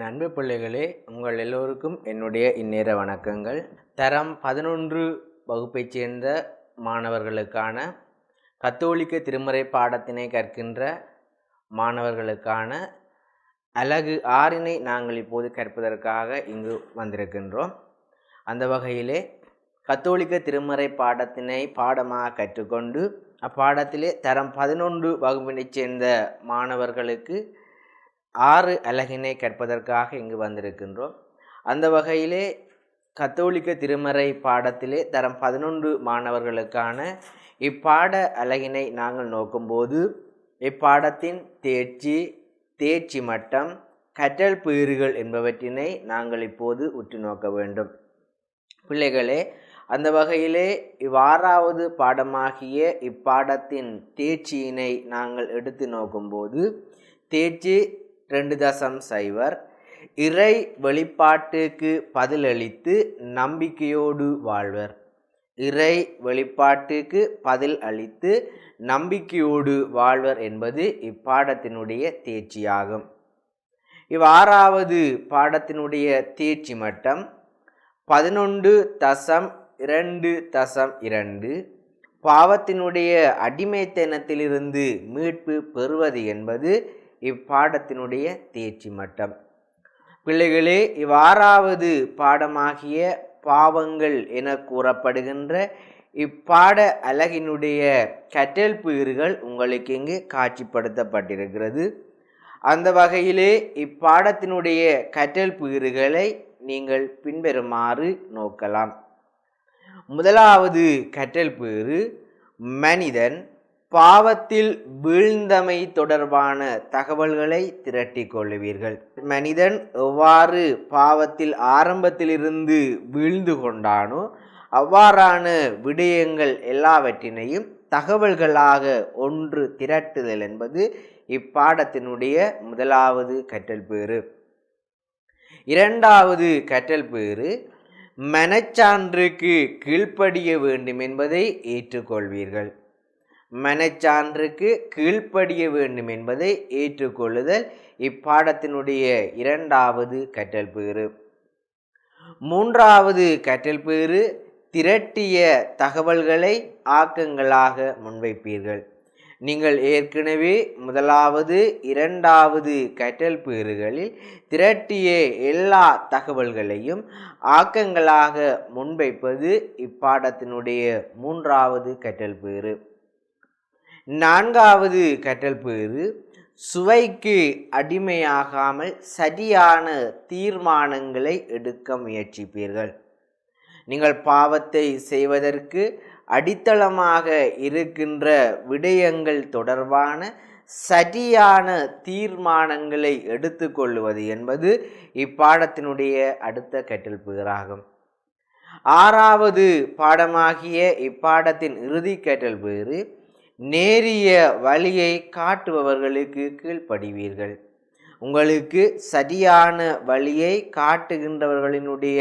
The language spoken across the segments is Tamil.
அன்பு பிள்ளைகளே, உங்கள் எல்லோருக்கும் என்னுடைய இந்நேர வணக்கங்கள். தரம் 11 வகுப்பைச் சேர்ந்த மாணவர்களுக்கான கத்தோலிக்க திருமறை பாடத்தினை கற்கின்ற மாணவர்களுக்கான அலகு 6 நாங்கள் இப்போது கற்பதற்காக இங்கு வந்திருக்கின்றோம். அந்த வகையிலே கத்தோலிக்க திருமறை பாடத்தினை பாடமாக கற்றுக்கொண்டு அப்பாடத்திலே தரம் 11 வகுப்பினைச் சேர்ந்த மாணவர்களுக்கு 6 அலகினை கற்பதற்காக இங்கு வந்திருக்கின்றோம். அந்த வகையிலே கத்தோலிக்க திருமறை பாடத்திலே தரம் 11 மாணவர்களுக்கான இப்பாட அலகினை நாங்கள் நோக்கும்போது இப்பாடத்தின் தேர்ச்சி மட்டம், கற்றல் பீறுகள் என்பவற்றினை நாங்கள் இப்போது உற்று நோக்க வேண்டும். பிள்ளைகளே, அந்த வகையிலே 6வது பாடமாகிய இப்பாடத்தின் தேர்ச்சியினை நாங்கள் எடுத்து நோக்கும்போது தேர்ச்சி 2.0 இறை வெளிப்பாட்டுக்கு பதிலளித்து நம்பிக்கையோடு வாழ்வர். இறை வெளிப்பாட்டுக்கு பதில் அளித்து நம்பிக்கையோடு வாழ்வர் என்பது இப்பாடத்தினுடைய தேர்ச்சியாகும். 6வது பாடத்தினுடைய தேர்ச்சி மட்டம் 11.2.2 பாவத்தினுடைய அடிமைத்தனத்திலிருந்து மீட்பு பெறுவது என்பது இப்பாடத்தினுடைய தேர்ச்சி மட்டம். பிள்ளைகளே, 6வது பாடமாகிய பாவங்கள் என கூறப்படுகின்ற இப்பாட அலகினுடைய கற்றல் பீறுகள் உங்களுக்கு இங்கு காட்சிப்படுத்தப்பட்டிருக்கிறது. அந்த வகையிலே இப்பாடத்தினுடைய கற்றல் பீறுகளை நீங்கள் பின்வருமாறு நோக்கலாம். முதலாவது கற்றல் பீறு, மனிதன் பாவத்தில் வீழ்ந்தமை தொடர்பான தகவல்களை திரட்டி கொள்ளுவீர்கள். மனிதன் எவ்வாறு பாவத்தில் ஆரம்பத்திலிருந்து வீழ்ந்து கொண்டானோ அவ்வாறான விடயங்கள் எல்லாவற்றினையும் தகவல்களாக ஒன்று திரட்டுதல் என்பது இப்பாடத்தினுடைய முதலாவது கற்றல் பீறு. 2வது கற்றல் பீறு, மனச்சான்றுக்கு கீழ்ப்படிய வேண்டும் என்பதை ஏற்றுக்கொள்வீர்கள். மனச்சான்றுக்கு கீழ்ப்படிய வேண்டும் என்பதை ஏற்றுக்கொள்ளுதல் இப்பாடத்தினுடைய 2வது கற்றல் பீறு. 3வது கற்றல் பீறு, திரட்டிய தகவல்களை ஆக்கங்களாக முன்வைப்பீர்கள். நீங்கள் ஏற்கனவே 1வது 2வது கற்றல் பீறுகளில் திரட்டிய எல்லா தகவல்களையும் ஆக்கங்களாக முன்வைப்பது இப்பாடத்தினுடைய 3வது கற்றல் பீறு. 4வது கற்றல் பீறு, சுவைக்கு அடிமையாகாமல் சரியான தீர்மானங்களை எடுக்க முயற்சிப்பீர்கள். நீங்கள் பாவத்தை செய்வதற்கு அடித்தளமாக இருக்கின்ற விடயங்கள் தொடர்பான சரியான தீர்மானங்களை எடுத்துக்கொள்வது என்பது இப்பாடத்தினுடைய அடுத்த கற்றல் பீறாகும். 6வது பாடமாகிய இப்பாடத்தின் இறுதி கற்றல் பீறு, நேரிய வழியை காட்டுபவர்களுக்கு கீழ்ப்படிவீர்கள். உங்களுக்கு சரியான வழியை காட்டுகின்றவர்களினுடைய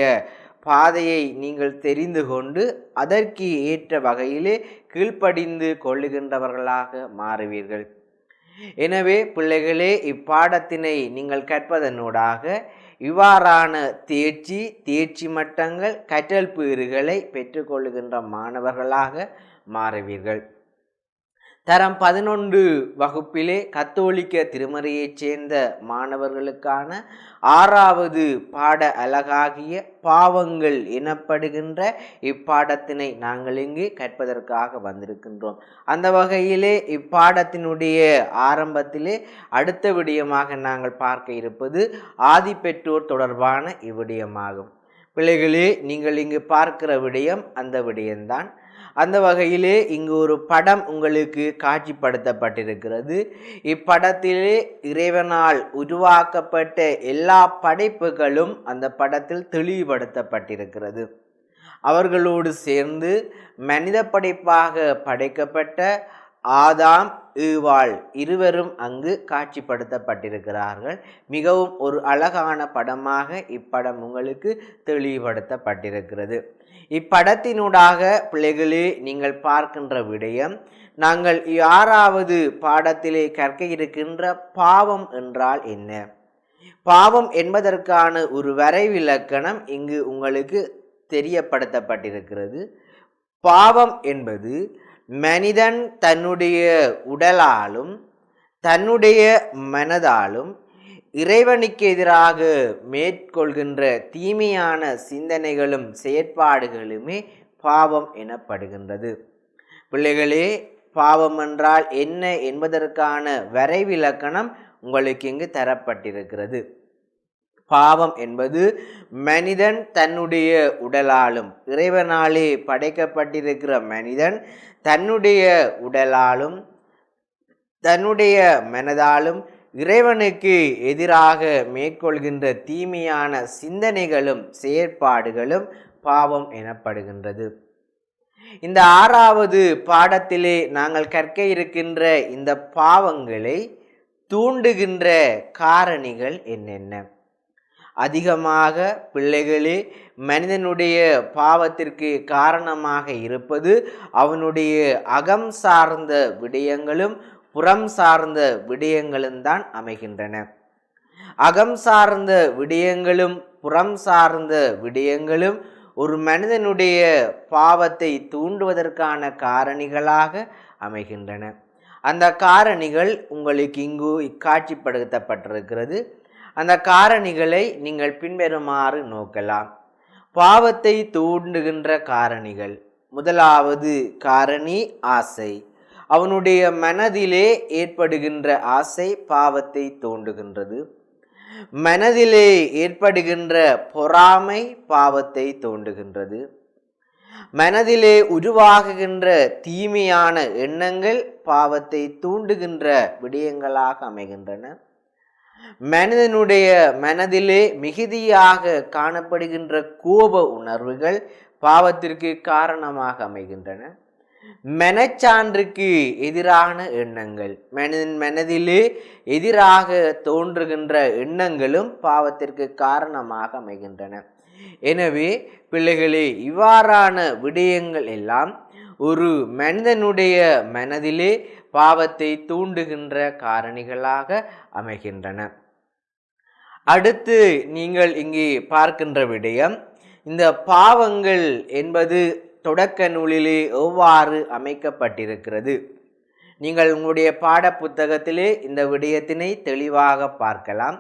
பாதையை நீங்கள் தெரிந்து கொண்டு அதற்கு ஏற்ற வகையிலே கீழ்ப்படிந்து கொள்ளுகின்றவர்களாக மாறுவீர்கள். எனவே பிள்ளைகளே, இப்பாடத்தினை நீங்கள் கற்பதனூடாக இவ்வாறான தேர்ச்சி மட்டங்கள், கற்றல் பீறுகளை பெற்றுக்கொள்ளுகின்ற மாணவர்களாக மாறுவீர்கள். தரம் 11 வகுப்பிலே கத்தோலிக்க திருமறையைச் சேர்ந்த மாணவர்களுக்கான 6வது பாட அலகாகிய பாவங்கள் எனப்படுகின்ற இப்பாடத்தினை நாங்கள் இங்கு கற்பதற்காக வந்திருக்கின்றோம். அந்த வகையிலே இப்பாடத்தினுடைய ஆரம்பத்திலே அடுத்த விடயமாக நாங்கள் பார்க்க இருப்பது ஆதிப்பெற்றோர் தொடர்பான இவ்விடயமாகும். பிள்ளைகளே, நீங்கள் இங்கு பார்க்கிற விடயம் அந்த விடயம்தான். அந்த வகையிலே இங்கு ஒரு படம் உங்களுக்கு காட்சிப்படுத்தப்பட்டிருக்கிறது. இப்படத்திலே இறைவனால் உருவாக்கப்பட்ட எல்லா படைப்புகளும் அந்த படத்தில் தெளிவுபடுத்தப்பட்டிருக்கிறது. அவர்களோடு சேர்ந்து மனித படைப்பாக படைக்கப்பட்ட ஆதாம், ஈவாள் இருவரும் அங்கு காட்சிப்படுத்தப்பட்டிருக்கிறார்கள். மிகவும் ஒரு அழகான படமாக இப்படம் உங்களுக்கு தெளிவுபடுத்தப்பட்டிருக்கிறது. இப்படத்தினூடாக பிள்ளைகளே, நீங்கள் பார்க்கின்ற விடயம், நாங்கள் 6வது பாடத்திலே கற்க இருக்கின்ற பாவம் என்றால் என்ன, பாவம் என்பதற்கான ஒரு வரைவிலக்கணம் இங்கு உங்களுக்கு தெரியப்படுத்தப்பட்டிருக்கிறது. பாவம் என்பது மனிதன் தன்னுடைய உடலாலும் தன்னுடைய மனதாலும் இறைவனுக்கு எதிராக மேற்கொள்கின்ற தீமையான சிந்தனைகளும் செயற்பாடுகளுமே பாவம் எனப்படுகின்றது. பிள்ளைகளே, பாவம் என்றால் என்ன என்பதற்கான வரைவிலக்கணம் உங்களுக்கு இங்கு தரப்பட்டிருக்கிறது. பாவம் என்பது மனிதன் தன்னுடைய உடலாலும், இறைவனாலே படைக்கப்பட்டிருக்கிற மனிதன் தன்னுடைய உடலாலும் தன்னுடைய மனதாலும் இறைவனுக்கு எதிராக மேற்கொள்கின்ற தீமையான சிந்தனைகளும் செயற்பாடுகளும் பாவம் எனப்படுகின்றது. இந்த 6வது பாடத்திலே நாங்கள் கற்க இருக்கின்ற இந்த பாவங்களை தூண்டுகின்ற காரணிகள் என்னென்ன? அதிகமாக பிள்ளைகளே, மனிதனுடைய பாவத்திற்கு காரணமாக இருப்பது அவனுடைய அகம் சார்ந்த விடயங்களும் புறம் சார்ந்த விடயங்களும் தான் அமைகின்றன. அகம் சார்ந்த விடயங்களும் புறம் சார்ந்த விடயங்களும் ஒரு மனிதனுடைய பாவத்தை தூண்டுவதற்கான காரணிகளாக அமைகின்றன. அந்த காரணிகள் உங்களுக்கு இங்கு காட்சிப்படுத்தப்பட்டிருக்கிறது. அந்த காரணிகளை நீங்கள் பின்வருமாறு நோக்கலாம். பாவத்தை தூண்டுகின்ற காரணிகள். முதலாவது காரணி ஆசை. அவனுடைய மனதிலே ஏற்படுகின்ற ஆசை பாவத்தை தூண்டுகின்றது. மனதிலே ஏற்படுகின்ற பொறாமை பாவத்தை தூண்டுகின்றது. மனதிலே உருவாகுகின்ற தீமையான எண்ணங்கள் பாவத்தை தூண்டுகின்ற விடயங்களாக அமைகின்றன. மனிதனுடைய மனதிலே மிகுதியாக காணப்படுகின்ற கோப உணர்வுகள் பாவத்திற்கு காரணமாக அமைகின்றன. மனச்சான்றுக்கு எதிரான எண்ணங்கள், மனிதன் மனதிலே எதிராக தோன்றுகின்ற எண்ணங்களும் பாவத்திற்கு காரணமாக அமைகின்றன. எனவே பிள்ளைகளே, இவ்வாறான விடயங்கள் எல்லாம் ஒரு மனிதனுடைய மனதிலே பாவத்தை தூண்டுகின்ற காரணிகளாக அமைகின்றன. அடுத்து நீங்கள் இங்கே பார்க்கின்ற விடயம், இந்த பாவங்கள் என்பது தொடக்க நூலிலே எவ்வாறு அமைக்கப்பட்டிருக்கிறது? நீங்கள் உங்களுடைய பாட புத்தகத்திலே இந்த விடயத்தினை தெளிவாக பார்க்கலாம்.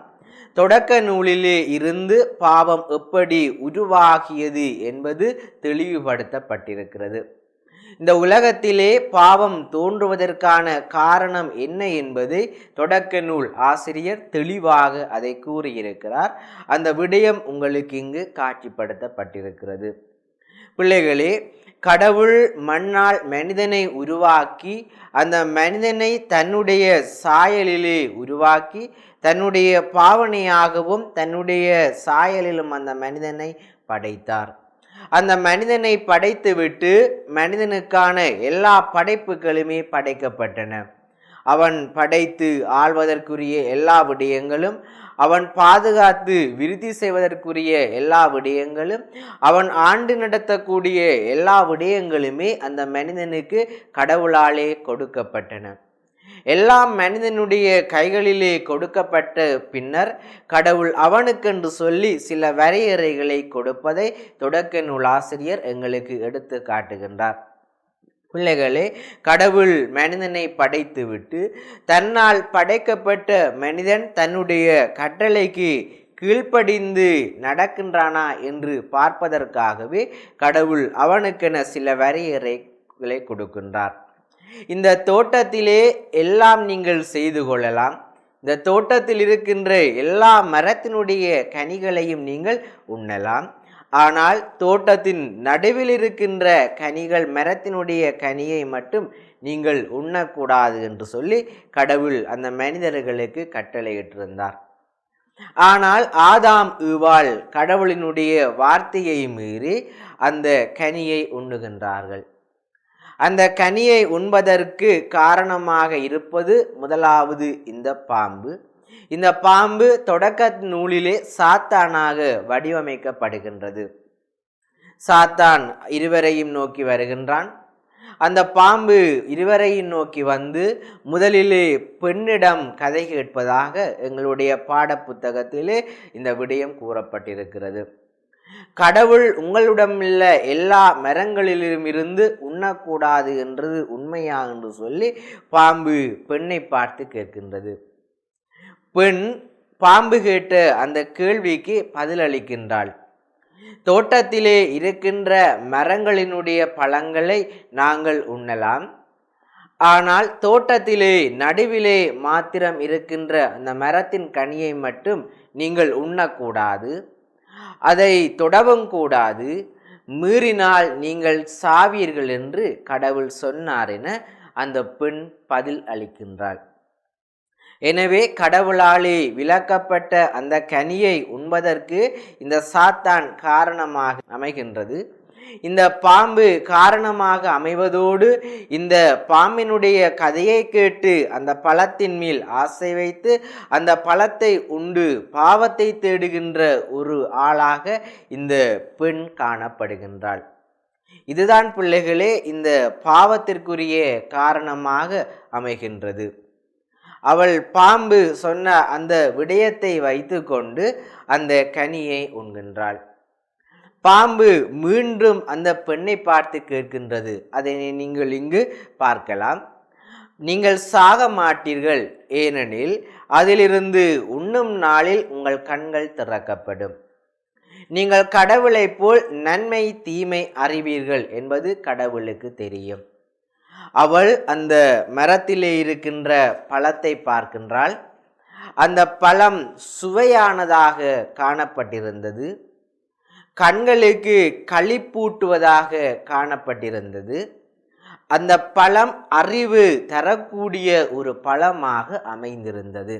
தொடக்க நூலிலே இருந்து பாவம் எப்படி உருவாகியது என்பது தெளிவுபடுத்தப்பட்டிருக்கிறது. இந்த உலகத்திலே பாவம் தோன்றுவதற்கான காரணம் என்ன என்பதை தொடக்க நூல் ஆசிரியர் தெளிவாக அதை கூறியிருக்கிறார். அந்த விடயம் உங்களுக்கு இங்கு காட்சிப்படுத்தப்பட்டிருக்கிறது. பிள்ளைகளே, கடவுள் மண்ணால் மனிதனை உருவாக்கி அந்த மனிதனை தன்னுடைய சாயலிலே உருவாக்கி தன்னுடைய பாவனையாகவும் தன்னுடைய சாயலிலும் அந்த மனிதனை படைத்தார். அந்த மனிதனை படைத்துவிட்டு மனிதனுக்கான எல்லா படைப்புகளுமே படைக்கப்பட்டன. அவன் படைத்து ஆள்வதற்குரிய எல்லா விடயங்களும், அவன் பாதுகாத்து விருத்தி செய்வதற்குரிய எல்லா விடயங்களும், அவன் ஆண்டு நடத்தக்கூடிய எல்லா விடயங்களுமே அந்த மனிதனுக்கு கடவுளாலே கொடுக்கப்பட்டன. எல்லாம் மனிதனுடைய கைகளிலே கொடுக்கப்பட்ட பின்னர் கடவுள் அவனுக்கென்று சொல்லி சில வரையறைகளை கொடுப்பதை தொடக்க நூலாசிரியர் எங்களுக்கு எடுத்து காட்டுகின்றார். பிள்ளைகளே, கடவுள் மனிதனை படைத்து விட்டு தன்னால் படைக்கப்பட்ட மனிதன் தன்னுடைய கட்டளைக்கு கீழ்ப்படிந்து நடக்கின்றானா என்று பார்ப்பதற்காகவே கடவுள் அவனுக்கென சில வரையறைகளை கொடுக்கின்றார். இந்த தோட்டத்திலே எல்லாம் நீங்கள் செய்து கொள்ளலாம். இந்த தோட்டத்தில் இருக்கின்ற எல்லா மரத்தினுடைய கனிகளையும் நீங்கள் உண்ணலாம். ஆனால் தோட்டத்தின் நடுவில் இருக்கின்ற கனிகள், மரத்தினுடைய கனியை மட்டும் நீங்கள் உண்ணக்கூடாது என்று சொல்லி கடவுள் அந்த மனிதர்களுக்கு கட்டளையிட்டிருந்தார். ஆனால் ஆதாம் ஈவாள் கடவுளினுடைய வார்த்தையை மீறி அந்த கனியை உண்ணுகின்றார்கள். அந்த கனியை உண்பதற்கு காரணமாக இருப்பது முதலாவது இந்த பாம்பு. இந்த பாம்பு தொடக்க நூலிலே சாத்தானாக வடிவமைக்கப்படுகின்றது. சாத்தான் இருவரையும் நோக்கி வருகின்றான். அந்த பாம்பு இருவரையும் நோக்கி வந்து முதலிலே பெண்ணிடம் கதை கேட்பதாக எங்களுடைய பாட புத்தகத்திலே இந்த விடயம் கூறப்பட்டிருக்கிறது. கடவுள் உங்களிடமுள்ள எல்லா மரங்களிலும் இருந்து உண்ணக்கூடாது என்றது உண்மையா என்று சொல்லி பாம்பு பெண்ணை பார்த்து கேட்கின்றது. பெண் பாம்பு கேட்ட அந்த கேள்விக்கு பதிலளிக்கின்றாள். தோட்டத்திலே இருக்கின்ற மரங்களினுடைய பழங்களை நாங்கள் உண்ணலாம், ஆனால் தோட்டத்திலே நடுவிலே மாத்திரம் இருக்கின்ற அந்த மரத்தின் கனியை மட்டும் நீங்கள் உண்ணக்கூடாது, அதை தொடவும் கூடாது, மீறினால் நீங்கள் சாவீர்கள் என்று கடவுள் சொன்னார் என அந்த பெண் பதில் அளிக்கின்றாள். எனவே கடவுளாலே விலக்கப்பட்ட அந்த கனியை உண்பதற்கு இந்த சாத்தான் காரணமாக அமைகின்றது. இந்த பாம்பு காரணமாக அமைவதோடு இந்த பாம்பினுடைய கதையை கேட்டு அந்த பழத்தின் மேல் ஆசை வைத்து அந்த பழத்தை உண்டு பாவத்தை தேடுகின்ற ஒரு ஆளாக இந்த பெண் காணப்படுகின்றாள். இதுதான் பிள்ளைகளே இந்த பாவத்திற்குரிய காரணமாக அமைகின்றது. அவள் பாம்பு சொன்ன அந்த விடயத்தை வைத்து கொண்டு அந்த கனியை உண்கின்றாள். பாம்பு மீண்டும் அந்த பெண்ணை பார்த்து கேட்கின்றது. அதை நீங்கள் இங்கு பார்க்கலாம். நீங்கள் சாக மாட்டீர்கள், ஏனெனில் அதிலிருந்து உண்ணும் நாளில் உங்கள் கண்கள் திறக்கப்படும், நீங்கள் கடவுளைப் போல் நன்மை தீமை அறிவீர்கள் என்பது கடவுளுக்கு தெரியும். அவள் அந்த மரத்திலே இருக்கின்ற பழத்தை பார்க்கின்றாள். அந்த பழம் சுவையானதாக காணப்பட்டிருந்தது, கண்களுக்கு களிப்பூட்டுவதாக காணப்பட்டிருந்தது. அந்த பழம் அறிவு தரக்கூடிய ஒரு பழமாக அமைந்திருந்தது.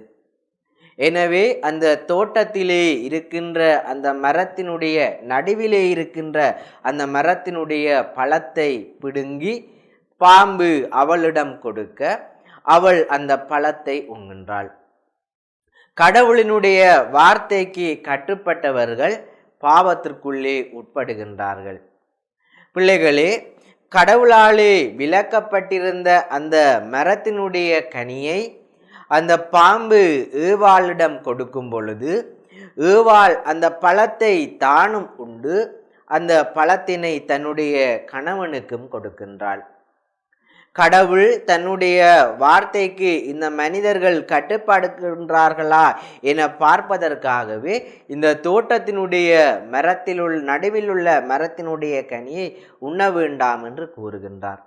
எனவே அந்த தோட்டத்திலே இருக்கின்ற அந்த மரத்தினுடைய நடுவிலே இருக்கின்ற அந்த மரத்தினுடைய பழத்தை பிடுங்கி பாம்பு அவளிடம் கொடுக்க அவள் அந்த பழத்தை உண்கின்றாள். கடவுளினுடைய வார்த்தைக்கு கட்டுப்பட்டவர்கள் பாவத்திற்குள்ளே உட்படுகின்றார்கள். பிள்ளைகளே, கடவுளாலே விலக்கப்பட்டிருந்த அந்த மரத்தினுடைய கனியை அந்த பாம்பு ஏவாளிடம் கொடுக்கும் பொழுது ஏவாள் அந்த பழத்தை தானும் உண்டு அந்த பழத்தினை தன்னுடைய கணவனுக்கும் கொடுக்கின்றாள். கடவுள் தன்னுடைய வார்த்தைக்கு இந்த மனிதர்கள் கட்டுப்படுகின்றார்களா என பார்ப்பதற்காகவே இந்த தோட்டத்தினுடைய நடுவில் உள்ள மரத்தினுடைய கனியை உண்ண வேண்டாம் என்று கூறுகின்றார்.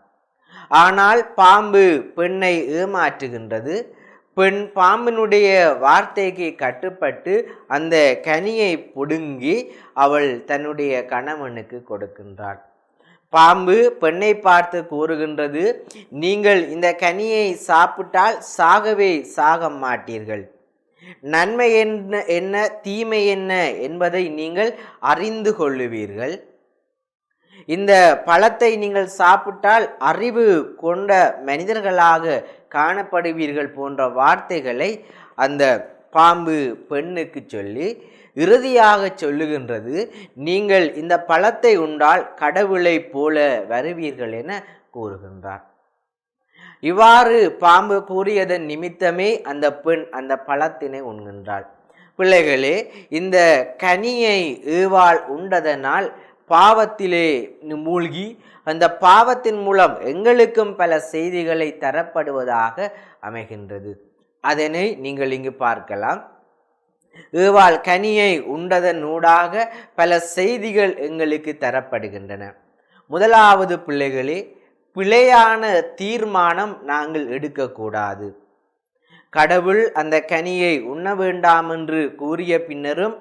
ஆனால் பாம்பு பெண்ணை ஏமாற்றுகின்றது. பெண் பாம்பினுடைய வார்த்தைக்கு கட்டுப்பட்டு அந்த கனியை பிடுங்கி அவள் தன்னுடைய கணவனுக்கு கொடுக்கின்றாள். பாம்பு பெண்ணை பார்த்து கூறுகின்றது, நீங்கள் இந்த கனியை சாப்பிட்டால் சாகவே சாக மாட்டீர்கள், நன்மை என்ன தீமை என்ன என்பதை நீங்கள் அறிந்து கொள்ளுவீர்கள், இந்த பழத்தை நீங்கள் சாப்பிட்டால் அறிவு கொண்ட மனிதர்களாக காணப்படுவீர்கள் போன்ற வார்த்தைகளை அந்த பாம்பு பெண்ணுக்கு சொல்லி இறுதியாக சொல்லுகின்றது, நீங்கள் இந்த பழத்தை உண்டால் கடவுளை போல வருவீர்கள் என கூறுகின்றார். இவ்வாறு பாம்பு கூறியதன் நிமித்தமே அந்த பெண் அந்த பழத்தினை உண்கின்றாள். பிள்ளைகளே, இந்த கனியை ஏவாள் உண்டதனால் பாவத்திலே மூழ்கி அந்த பாவத்தின் மூலம் எங்களுக்கும் பல செய்திகளை தரப்படுவதாக அமைகின்றது. அதனை நீங்கள் இங்கு பார்க்கலாம். ஏவாள் கனியை உண்டதன் ஊடாக பல செய்திகள் எங்களுக்கு தரப்படுகின்றன. முதலாவது பிள்ளைகளே, பிழையான தீர்மானம் நாங்கள் எடுக்கக்கூடாது. கடவுள் அந்த கனியை உண்ண வேண்டாம் என்று கூறிய பின்னரும்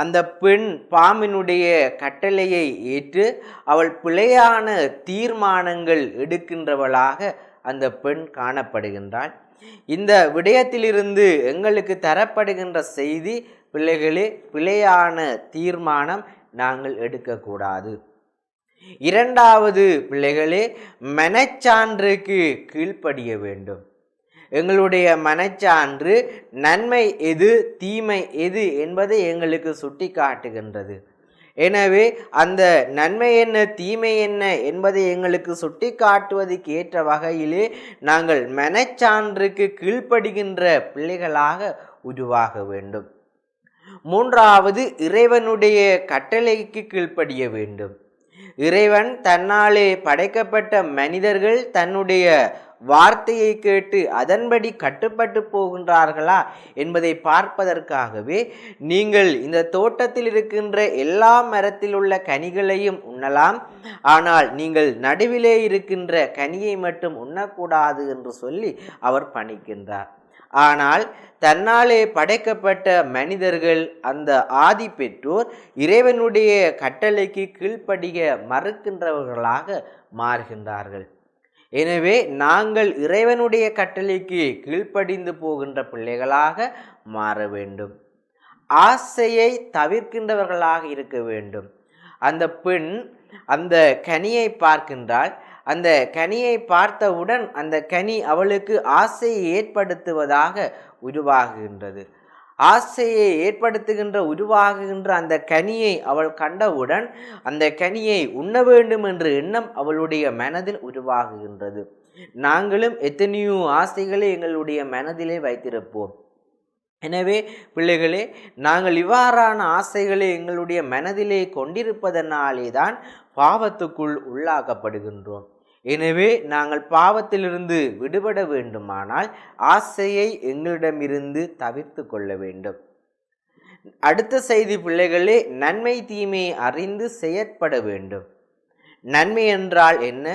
அந்த பெண் பாம்பினுடைய கட்டளையை ஏற்று அவள் பிழையான தீர்மானங்கள் எடுக்கின்றவளாக அந்த பெண் காணப்படுகின்றாள். இந்த விடயத்திலிருந்து எங்களுக்கு தரப்படுகின்ற செய்தி, பிள்ளைகளே, பிழையான தீர்மானம் நாங்கள் எடுக்கக்கூடாது. இரண்டாவது பிள்ளைகளே, மனச்சான்றுக்கு கீழ்ப்படிய வேண்டும். எங்களுடைய மனச்சான்று நன்மை எது தீமை எது என்பதை எங்களுக்கு சுட்டி காட்டுகின்றது. எனவே அந்த நன்மை என்ன தீமை என்ன என்பதை எங்களுக்கு சுட்டி காட்டுவதற்கு ஏற்ற வகையிலே நாங்கள் மனச்சான்றுக்கு கீழ்ப்படுகின்ற பிள்ளைகளாக உருவாக வேண்டும். மூன்றாவது, இறைவனுடைய கட்டளைக்கு கீழ்ப்படிய வேண்டும். இறைவன் தன்னாலே படைக்கப்பட்ட மனிதர்கள் தன்னுடைய வார்த்தையை கேட்டு அதன்படி கட்டுப்பட்டு போகின்றார்களா என்பதை பார்ப்பதற்காகவே நீங்கள் இந்த தோட்டத்தில் இருக்கின்ற எல்லா மரத்தில் உள்ள கனிகளையும் உண்ணலாம், ஆனால் நீங்கள் நடுவிலே இருக்கின்ற கனியை மட்டும் உண்ணக்கூடாது என்று சொல்லி அவர் பணிக்கின்றார். ஆனால் தன்னாலே படைக்கப்பட்ட மனிதர்கள், அந்த ஆதி பெற்றோர் இறைவனுடைய கட்டளைக்கு கீழ்ப்படிய மறுக்கின்றவர்களாக மாறுகின்றார்கள். எனவே நாங்கள் இறைவனுடைய கட்டளைக்கு கீழ்ப்படிந்து போகின்ற பிள்ளைகளாக மாற வேண்டும். ஆசையை தவிர்க்கின்றவர்களாக இருக்க வேண்டும். அந்த பெண் அந்த கனியை பார்க்கின்றாள். அந்த கனியை பார்த்தவுடன் அந்த கனி அவளுக்கு ஆசையை ஏற்படுத்துவதாக உருவாகுகின்றது. ஆசையை ஏற்படுத்துகின்ற உருவாகுகின்ற அந்த கனியை அவள் கண்டவுடன் அந்த கனியை உண்ண வேண்டும் என்ற எண்ணம் அவளுடைய மனதில் உருவாகுகின்றது. நாங்களும் எத்தனையோ ஆசைகளை எங்களுடைய மனதிலே வைத்திருப்போம். எனவே பிள்ளைகளே, நாங்கள் இவ்வாறான ஆசைகளை எங்களுடைய மனதிலே கொண்டிருப்பதனாலே தான் பாவத்துக்குள் உள்ளாக்கப்படுகின்றோம். எனவே நாங்கள் பாவத்திலிருந்து விடுபட வேண்டுமானால் ஆசையை எங்களிடமிருந்து தவிர்த்து கொள்ள வேண்டும். அடுத்த செய்தி பிள்ளைகளே, நன்மை தீமையை அறிந்து செயற்பட வேண்டும். நன்மை என்றால் என்ன,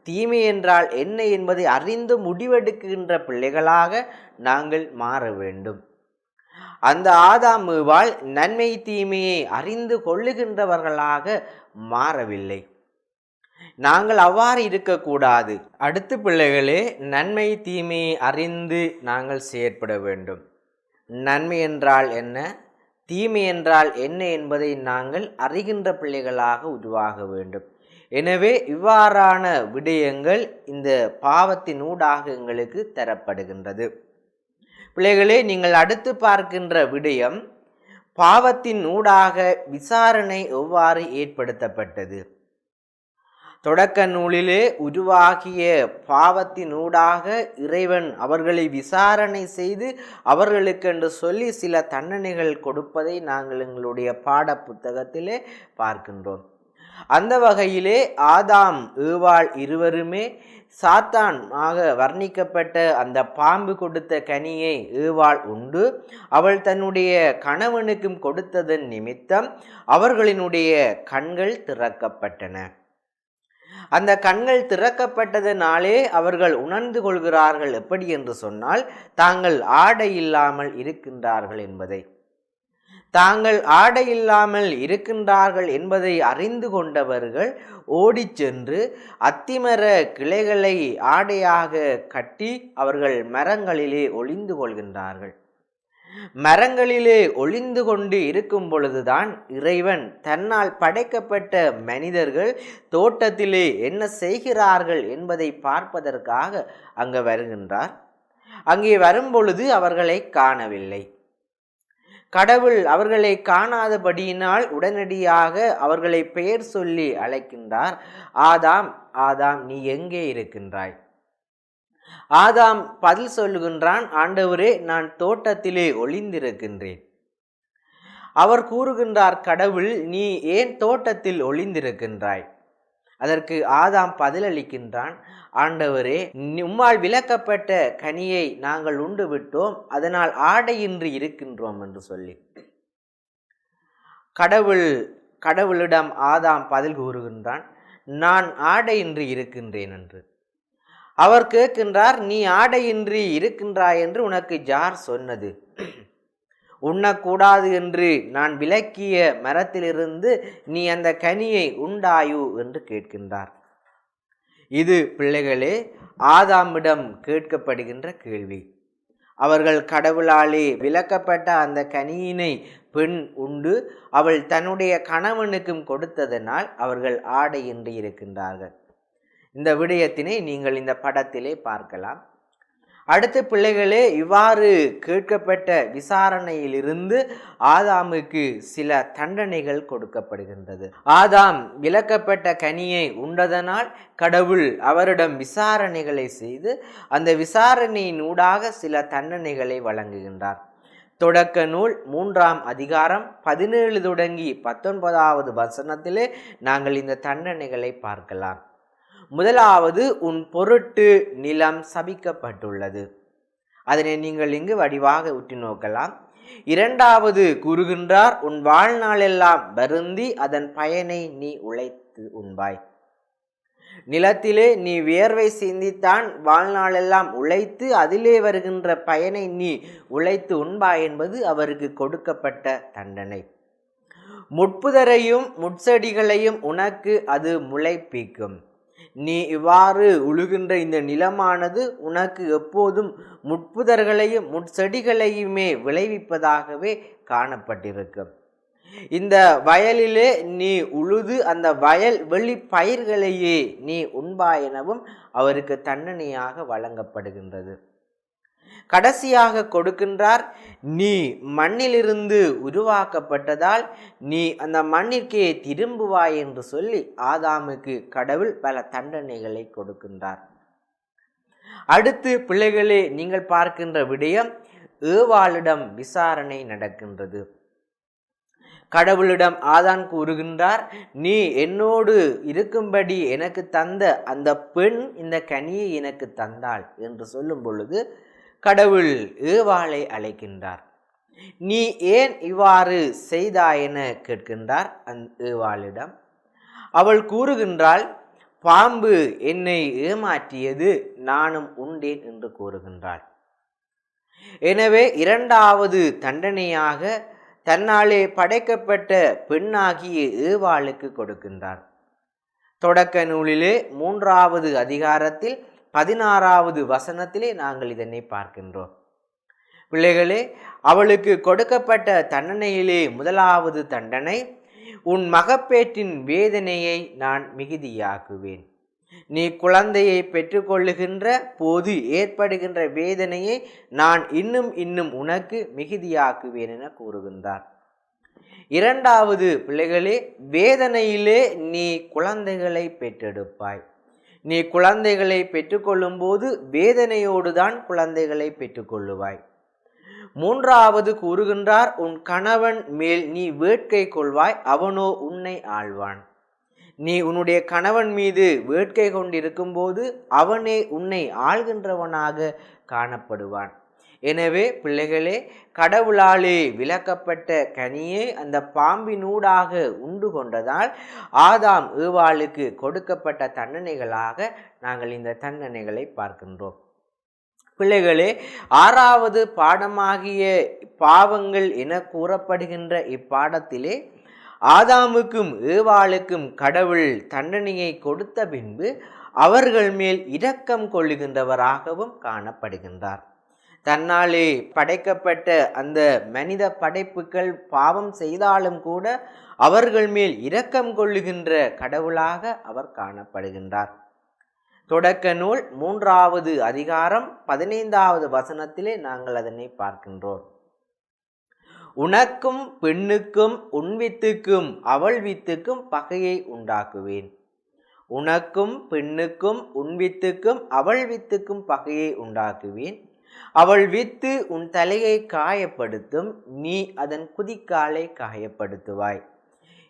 தீமை என்றால் என்ன என்பதை அறிந்து முடிவெடுக்கின்ற பிள்ளைகளாக நாங்கள் மாற வேண்டும். அந்த ஆதாம் ஏவாள் நன்மை தீமையை அறிந்து கொள்ளுகின்றவர்களாக மாறவில்லை. நாங்கள் அவ்வாறு இருக்கக்கூடாது. அடுத்து பிள்ளைகளே, நன்மை தீமையை அறிந்து நாங்கள் செயற்பட வேண்டும். நன்மை என்றால் என்ன, தீமை என்றால் என்ன என்பதை நாங்கள் அறிகின்ற பிள்ளைகளாக உருவாக வேண்டும். எனவே இவ்வாறான விடயங்கள் இந்த பாவத்தின் ஊடாக எங்களுக்கு தரப்படுகின்றது. பிள்ளைகளே, நீங்கள் அடுத்து பார்க்கின்ற விடயம், பாவத்தின் ஊடாக விசாரணை எவ்வாறு ஏற்படுத்தப்பட்டது. தொடக்க நூலிலே உருவாகிய பாவத்தினூடாக இறைவன் அவர்களை விசாரணை செய்து அவர்களுக்கென்று சொல்லி சில தண்டனைகள் கொடுப்பதை நாங்கள் எங்களுடைய பாட புத்தகத்திலே பார்க்கின்றோம். அந்த வகையிலே ஆதாம் ஏவாள் இருவருமே சாத்தான் ஆக வர்ணிக்கப்பட்ட அந்த பாம்பு கொடுத்த கனியை ஏவாள் உண்டு அவள் தன்னுடைய கணவனுக்கும் கொடுத்ததன் நிமித்தம் அவர்களினுடைய கண்கள் திறக்கப்பட்டன. அந்த கண்கள் திறக்கப்பட்டதனாலே அவர்கள் உணர்ந்து கொள்கிறார்கள். எப்படி என்று சொன்னால், தாங்கள் ஆடை இல்லாமல் இருக்கின்றார்கள் என்பதை. தாங்கள் ஆடை இல்லாமல் இருக்கின்றார்கள் என்பதை அறிந்து கொண்டவர்கள் ஓடி சென்று அத்திமர கிளைகளை ஆடையாக கட்டி அவர்கள் மரங்களிலே ஒளிந்து கொள்கின்றார்கள். மரங்களிலே ஒளிந்து கொண்டு இருக்கும் பொழுதுதான் இறைவன் தன்னால் படைக்கப்பட்ட மனிதர்கள் தோட்டத்திலே என்ன செய்கிறார்கள் என்பதை பார்ப்பதற்காக அங்கு வருகின்றார். அங்கே வரும்பொழுது அவர்களை காணவில்லை. கடவுள் அவர்களை காணாதபடியினால் உடனடியாக அவர்களை பெயர் சொல்லி அழைக்கின்றார். ஆதாம், ஆதாம், நீ எங்கே இருக்கின்றாய்? ஆதாம் பதில் சொல்லுகின்றான், ஆண்டவரே, நான் தோட்டத்திலே ஒளிந்திருக்கின்றேன். அவர் கூறுகின்றார், கடவுள், நீ ஏன் தோட்டத்தில் ஒளிந்திருக்கின்றாய்? அதற்கு ஆதாம் பதிலளிக்கின்றான், ஆண்டவரே, உம்மால் விலக்கப்பட்ட கனியை நாங்கள் உண்டு விட்டோம், அதனால் ஆடையின்றி இருக்கின்றோம் என்று சொல்லி கடவுளிடம் ஆதாம் பதில் கூறுகின்றான், நான் ஆடையின்றி இருக்கின்றேன் என்று. அவர் கேட்கின்றார், நீ ஆடையின்றி இருக்கின்றாய் என்று உனக்கு யார் சொன்னது? உண்ணக்கூடாது என்று நான் விலக்கிய மரத்திலிருந்து நீ அந்த கனியை உண்டாயு என்று கேட்கின்றார். இது பிள்ளைகளே ஆதாமிடம் கேட்கப்படுகின்ற கேள்வி. அவர்கள் கடவுளாலே விலக்கப்பட்ட அந்த கனியினை பெண் உண்டு அவள் தன்னுடைய கணவனுக்கும் கொடுத்ததனால் அவர்கள் ஆடையின்றி இருக்கின்றார்கள். இந்த விடயத்தினை நீங்கள் இந்த படத்திலே பார்க்கலாம். அடுத்து பிள்ளைகளே, இவ்வாறு கேட்கப்பட்ட விசாரணையிலிருந்து ஆதாமுக்கு சில தண்டனைகள் கொடுக்கப்படுகின்றது. ஆதாம் விலக்கப்பட்ட கனியை உண்டதனால் கடவுள் அவரிடம் விசாரணைகளை செய்து அந்த விசாரணையின் ஊடாக சில தண்டனைகளை வழங்குகின்றார். தொடக்க நூல் 3ஆம் அதிகாரம் 17 தொடங்கி 19வது வசனத்திலே நாங்கள் இந்த தண்டனைகளை பார்க்கலாம். முதலாவது, உன் பொருட்டு நிலம் சபிக்கப்பட்டுள்ளது. அதனை நீங்கள் இங்கு வடிவாக உற்று நோக்கலாம். இரண்டாவது கூறுகின்றார், உன் வாழ்நாளெல்லாம் வருந்தி அதன் பயனை நீ உழைத்து உண்பாய். நிலத்திலே நீ வியர்வை சிந்தித்தான் வாழ்நாளெல்லாம் உழைத்து அதிலே வருகின்ற பயனை நீ உழைத்து உண்பாய் என்பது அவருக்கு கொடுக்கப்பட்ட தண்டனை. முட்புதரையும் முட்செடிகளையும் உனக்கு அது முளைப்பிக்கும். நீ இவ்வாறு உழுகின்ற இந்த நிலமானது உனக்கு எப்போதும் முட்புதர்களையும் முட்செடிகளையுமே விளைவிப்பதாகவே காணப்பட்டிருக்கும். இந்த வயலிலே நீ உழுது அந்த வயல் வெளி பயிர்களையே நீ உண்பாய் எனவும் அவருக்கு தண்டனையாக வழங்கப்படுகின்றது. கடைசியாக கொடுக்கின்றார், நீ மண்ணிலிருந்து உருவாக்கப்பட்டதால் நீ அந்த மண்ணிற்கே திரும்புவாய் என்று சொல்லி ஆதாமுக்கு கடவுள் பல தண்டனைகளை கொடுக்கின்றார். அடுத்து பிள்ளைகளே, நீங்கள் பார்க்கின்ற விடயம், ஏவாளிடம் விசாரணை நடக்கின்றது. கடவுளிடம் ஆதான் கூறுகின்றார், நீ என்னோடு இருக்கும்படி எனக்கு தந்த அந்த பெண் இந்த கனியை எனக்கு தந்தாள் என்று சொல்லும் பொழுது கடவுள் ஏவாளை அழைக்கின்றார். நீ ஏன் இவ்வாறு செய்தாய் என கேட்கின்றார் ஏவாளிடம். அவள் கூறுகின்றாள், பாம்பு என்னை ஏமாற்றியது, நானும் உண்டேன் என்று கூறுகின்றாள். எனவே இரண்டாவது தண்டனையாக தன்னாலே படைக்கப்பட்ட பெண்ணாகிய ஏவாளுக்கு கொடுக்கின்றார். தொடக்க நூலிலே 3வது அதிகாரத்தில் 16வது வசனத்திலே நாங்கள் இதனை பார்க்கின்றோம். பிள்ளைகளே, அவளுக்கு கொடுக்கப்பட்ட தண்டனையிலே முதலாவது தண்டனை, உன் மகப்பேற்றின் வேதனையை நான் மிகுதியாக்குவேன். நீ குழந்தையை பெற்றுக்கொள்ளுகின்ற போது ஏற்படுகின்ற வேதனையை நான் இன்னும் உனக்கு மிகுதியாக்குவேன் என கூறுகின்றார். இரண்டாவது பிள்ளைகளே, வேதனையிலே நீ குழந்தைகளை பெற்றெடுப்பாய். நீ குழந்தைகளை பெற்றுக்கொள்ளும் போது வேதனையோடு தான் குழந்தைகளை பெற்றுக்கொள்ளுவாய். மூன்றாவது கூறுகின்றார், உன் கணவன் மேல் நீ வேட்கை கொள்வாய், அவனோ உன்னை ஆள்வான். நீ உன்னுடைய கணவன் மீது வேட்கை கொண்டிருக்கும் போது அவனே உன்னை ஆள்கின்றவனாக காணப்படுவான். எனவே பிள்ளைகளே, கடவுளாலே விலக்கப்பட்ட கனியை அந்த பாம்பினூடாக உண்டு கொண்டதால் ஆதாம் ஏவாளுக்கு கொடுக்கப்பட்ட தண்டனைகளாக நாங்கள் இந்த தண்டனைகளை பார்க்கின்றோம். பிள்ளைகளே, 6வது பாடமாகிய பாவங்கள் என கூறப்படுகின்ற இப்பாடத்திலே ஆதாமுக்கும் ஏவாளுக்கும் கடவுள் தண்டனையை கொடுத்த பின்பு அவர்கள் மேல் இரக்கம் கொள்ளுகின்றவராகவும் காணப்படுகின்றார். தன்னாலே படைக்கப்பட்ட அந்த மனித படைப்புகள் பாவம் செய்தாலும் கூட அவர்கள் மேல் இரக்கம் கொள்ளுகின்ற கடவுளாக அவர் காணப்படுகின்றார். தொடக்க நூல் 3வது அதிகாரம் 15வது வசனத்திலே நாங்கள் அதனை பார்க்கின்றோம். உனக்கும் பெண்ணுக்கும் உன் வித்துக்கும் அவள் வித்துக்கும் பகையை உண்டாக்குவேன். உனக்கும் பெண்ணுக்கும் உன் வித்துக்கும் அவள் வித்துக்கும் பகையை உண்டாக்குவேன். அவள் வித்து உன் தலையை காயப்படுத்தும், நீ அதன் குதிக்காலை காயப்படுத்துவாய்.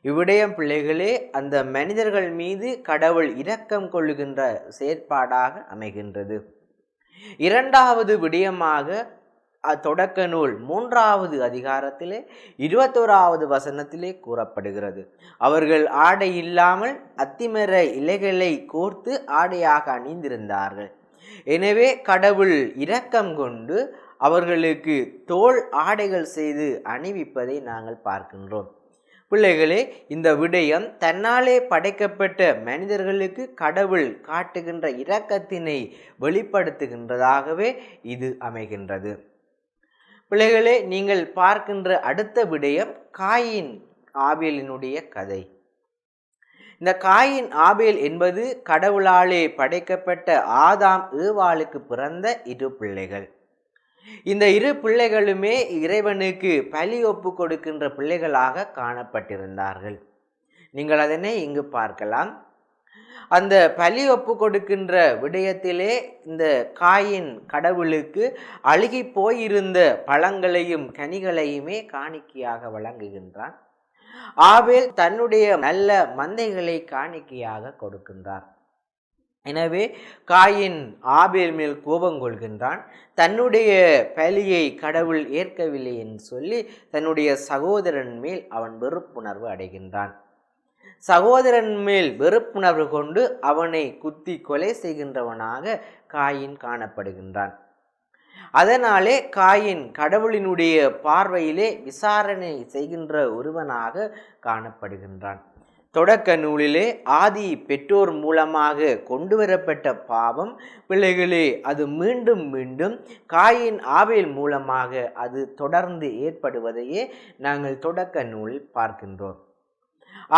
இவ்விடயம் பிள்ளைகளே அந்த மனிதர்கள் மீது கடவுள் இரக்கம் கொள்ளுகின்ற செயற்பாடாக அமைகின்றது. இரண்டாவது விடயமாக தொடக்க நூல் 3வது அதிகாரத்திலே 21வது வசனத்திலே கூறப்படுகிறது. அவர்கள் ஆடை இல்லாமல் அத்திமர இலைகளை கோர்த்து ஆடையாக அணிந்திருந்தார்கள். எனவே கடவுள் இரக்கம் கொண்டு அவர்களுக்கு தோல் ஆடைகள் செய்து அணிவிப்பதை நாங்கள் பார்க்கின்றோம். பிள்ளைகளே, இந்த விடயம் தன்னாலே படைக்கப்பட்ட மனிதர்களுக்கு கடவுள் காட்டுகின்ற இரக்கத்தினை வெளிப்படுத்துகின்றதாகவே இது அமைகின்றது. பிள்ளைகளே, நீங்கள் பார்க்கின்ற அடுத்த விடயம் காயின் ஆபேலினுடைய கதை. இந்த காயின் ஆபேல் என்பது கடவுளாலே படைக்கப்பட்ட ஆதாம் ஏவாளுக்கு பிறந்த இரு பிள்ளைகள். இந்த இரு பிள்ளைகளுமே இறைவனுக்கு பலி ஒப்பு கொடுக்கின்ற பிள்ளைகளாக காணப்பட்டிருந்தார்கள். நீங்கள் அதனை இங்கு பார்க்கலாம். அந்த பலி ஒப்பு கொடுக்கின்ற விடயத்திலே இந்த காயின் கடவுளுக்கு அழுகி போயிருந்த பழங்களையும் கனிகளையுமே காணிக்கையாக வழங்குகின்றான். ஆபேல் தன்னுடைய நல்ல மந்தைகளை காணிக்கையாக கொடுக்கின்றார். எனவே காயின் ஆபேல் மேல் கோபம் கொள்கின்றான். தன்னுடைய பலியை கடவுள் ஏற்கவில்லை என்று சொல்லி தன்னுடைய சகோதரன் மேல் அவன் வெறுப்புணர்வு அடைகின்றான். சகோதரன் மேல் வெறுப்புணர்வு கொண்டு அவனை குத்தி கொலை செய்கின்றவனாக காயின் காணப்படுகின்றான். அதனாலே காயின் கடவுளினுடைய பார்வையிலே விசாரணை செய்கின்ற ஒருவனாக காணப்படுகின்றான். தொடக்க நூலிலே ஆதி பெற்றோர் மூலமாக கொண்டு வரப்பட்ட பாவம் பிள்ளைகளே அது மீண்டும் மீண்டும் காயின் ஆபேல் மூலமாக அது தொடர்ந்து ஏற்படுவதையே நாங்கள் தொடக்க நூலில் பார்க்கின்றோம்.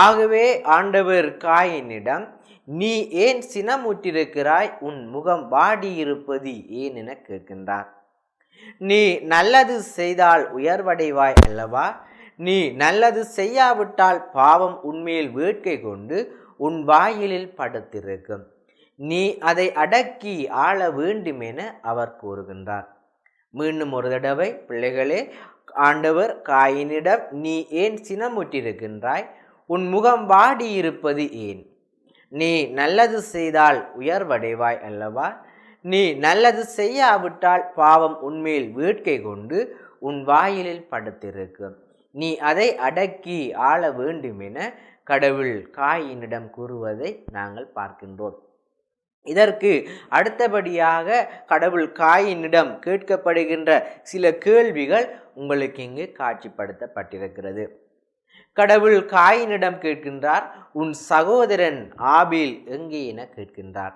ஆகவே ஆண்டவர் காயினிடம், நீ ஏன் சினமுற்றிருக்கிறாய், உன் முகம் வாடியிருப்பது ஏன் என கேட்கின்றார். நீ நல்லது செய்தால் உயர்வடைவாய் அல்லவா? நீ நல்லது செய்யாவிட்டால் பாவம் உன்மேல் வேட்கை கொண்டு உன் வாயிலில் படுத்திருக்கும். நீ அதை அடக்கி ஆள வேண்டும் என அவர் கூறுகின்றார். மீண்டும் ஒரு தடவை பிள்ளைகளே, ஆண்டவர் காயினிடம், நீ ஏன் சினமுற்றிருக்கின்றாய், உன் முகம் வாடியிருப்பது ஏன்? நீ நல்லது செய்தால் உயர்வடைவாய் அல்லவா? நீ நல்லது செய்யாவிட்டால் பாவம் உன்மேல் வேட்கை கொண்டு உன் வாயிலில் படுத்திருக்கும். நீ அதை அடக்கி ஆள வேண்டும் என கடவுள் காயினிடம் கூறுவதை நாங்கள் பார்க்கின்றோம். இதற்கு அடுத்தபடியாக கடவுள் காயினிடம் கேட்கப்படுகின்ற சில கேள்விகள் உங்களுக்கு இங்கு காட்சிப்படுத்தப்பட்டிருக்கிறது. கடவுள் காயினிடம் கேட்கின்றார், உன் சகோதரன் ஆபேல் எங்கே என கேட்கின்றார்.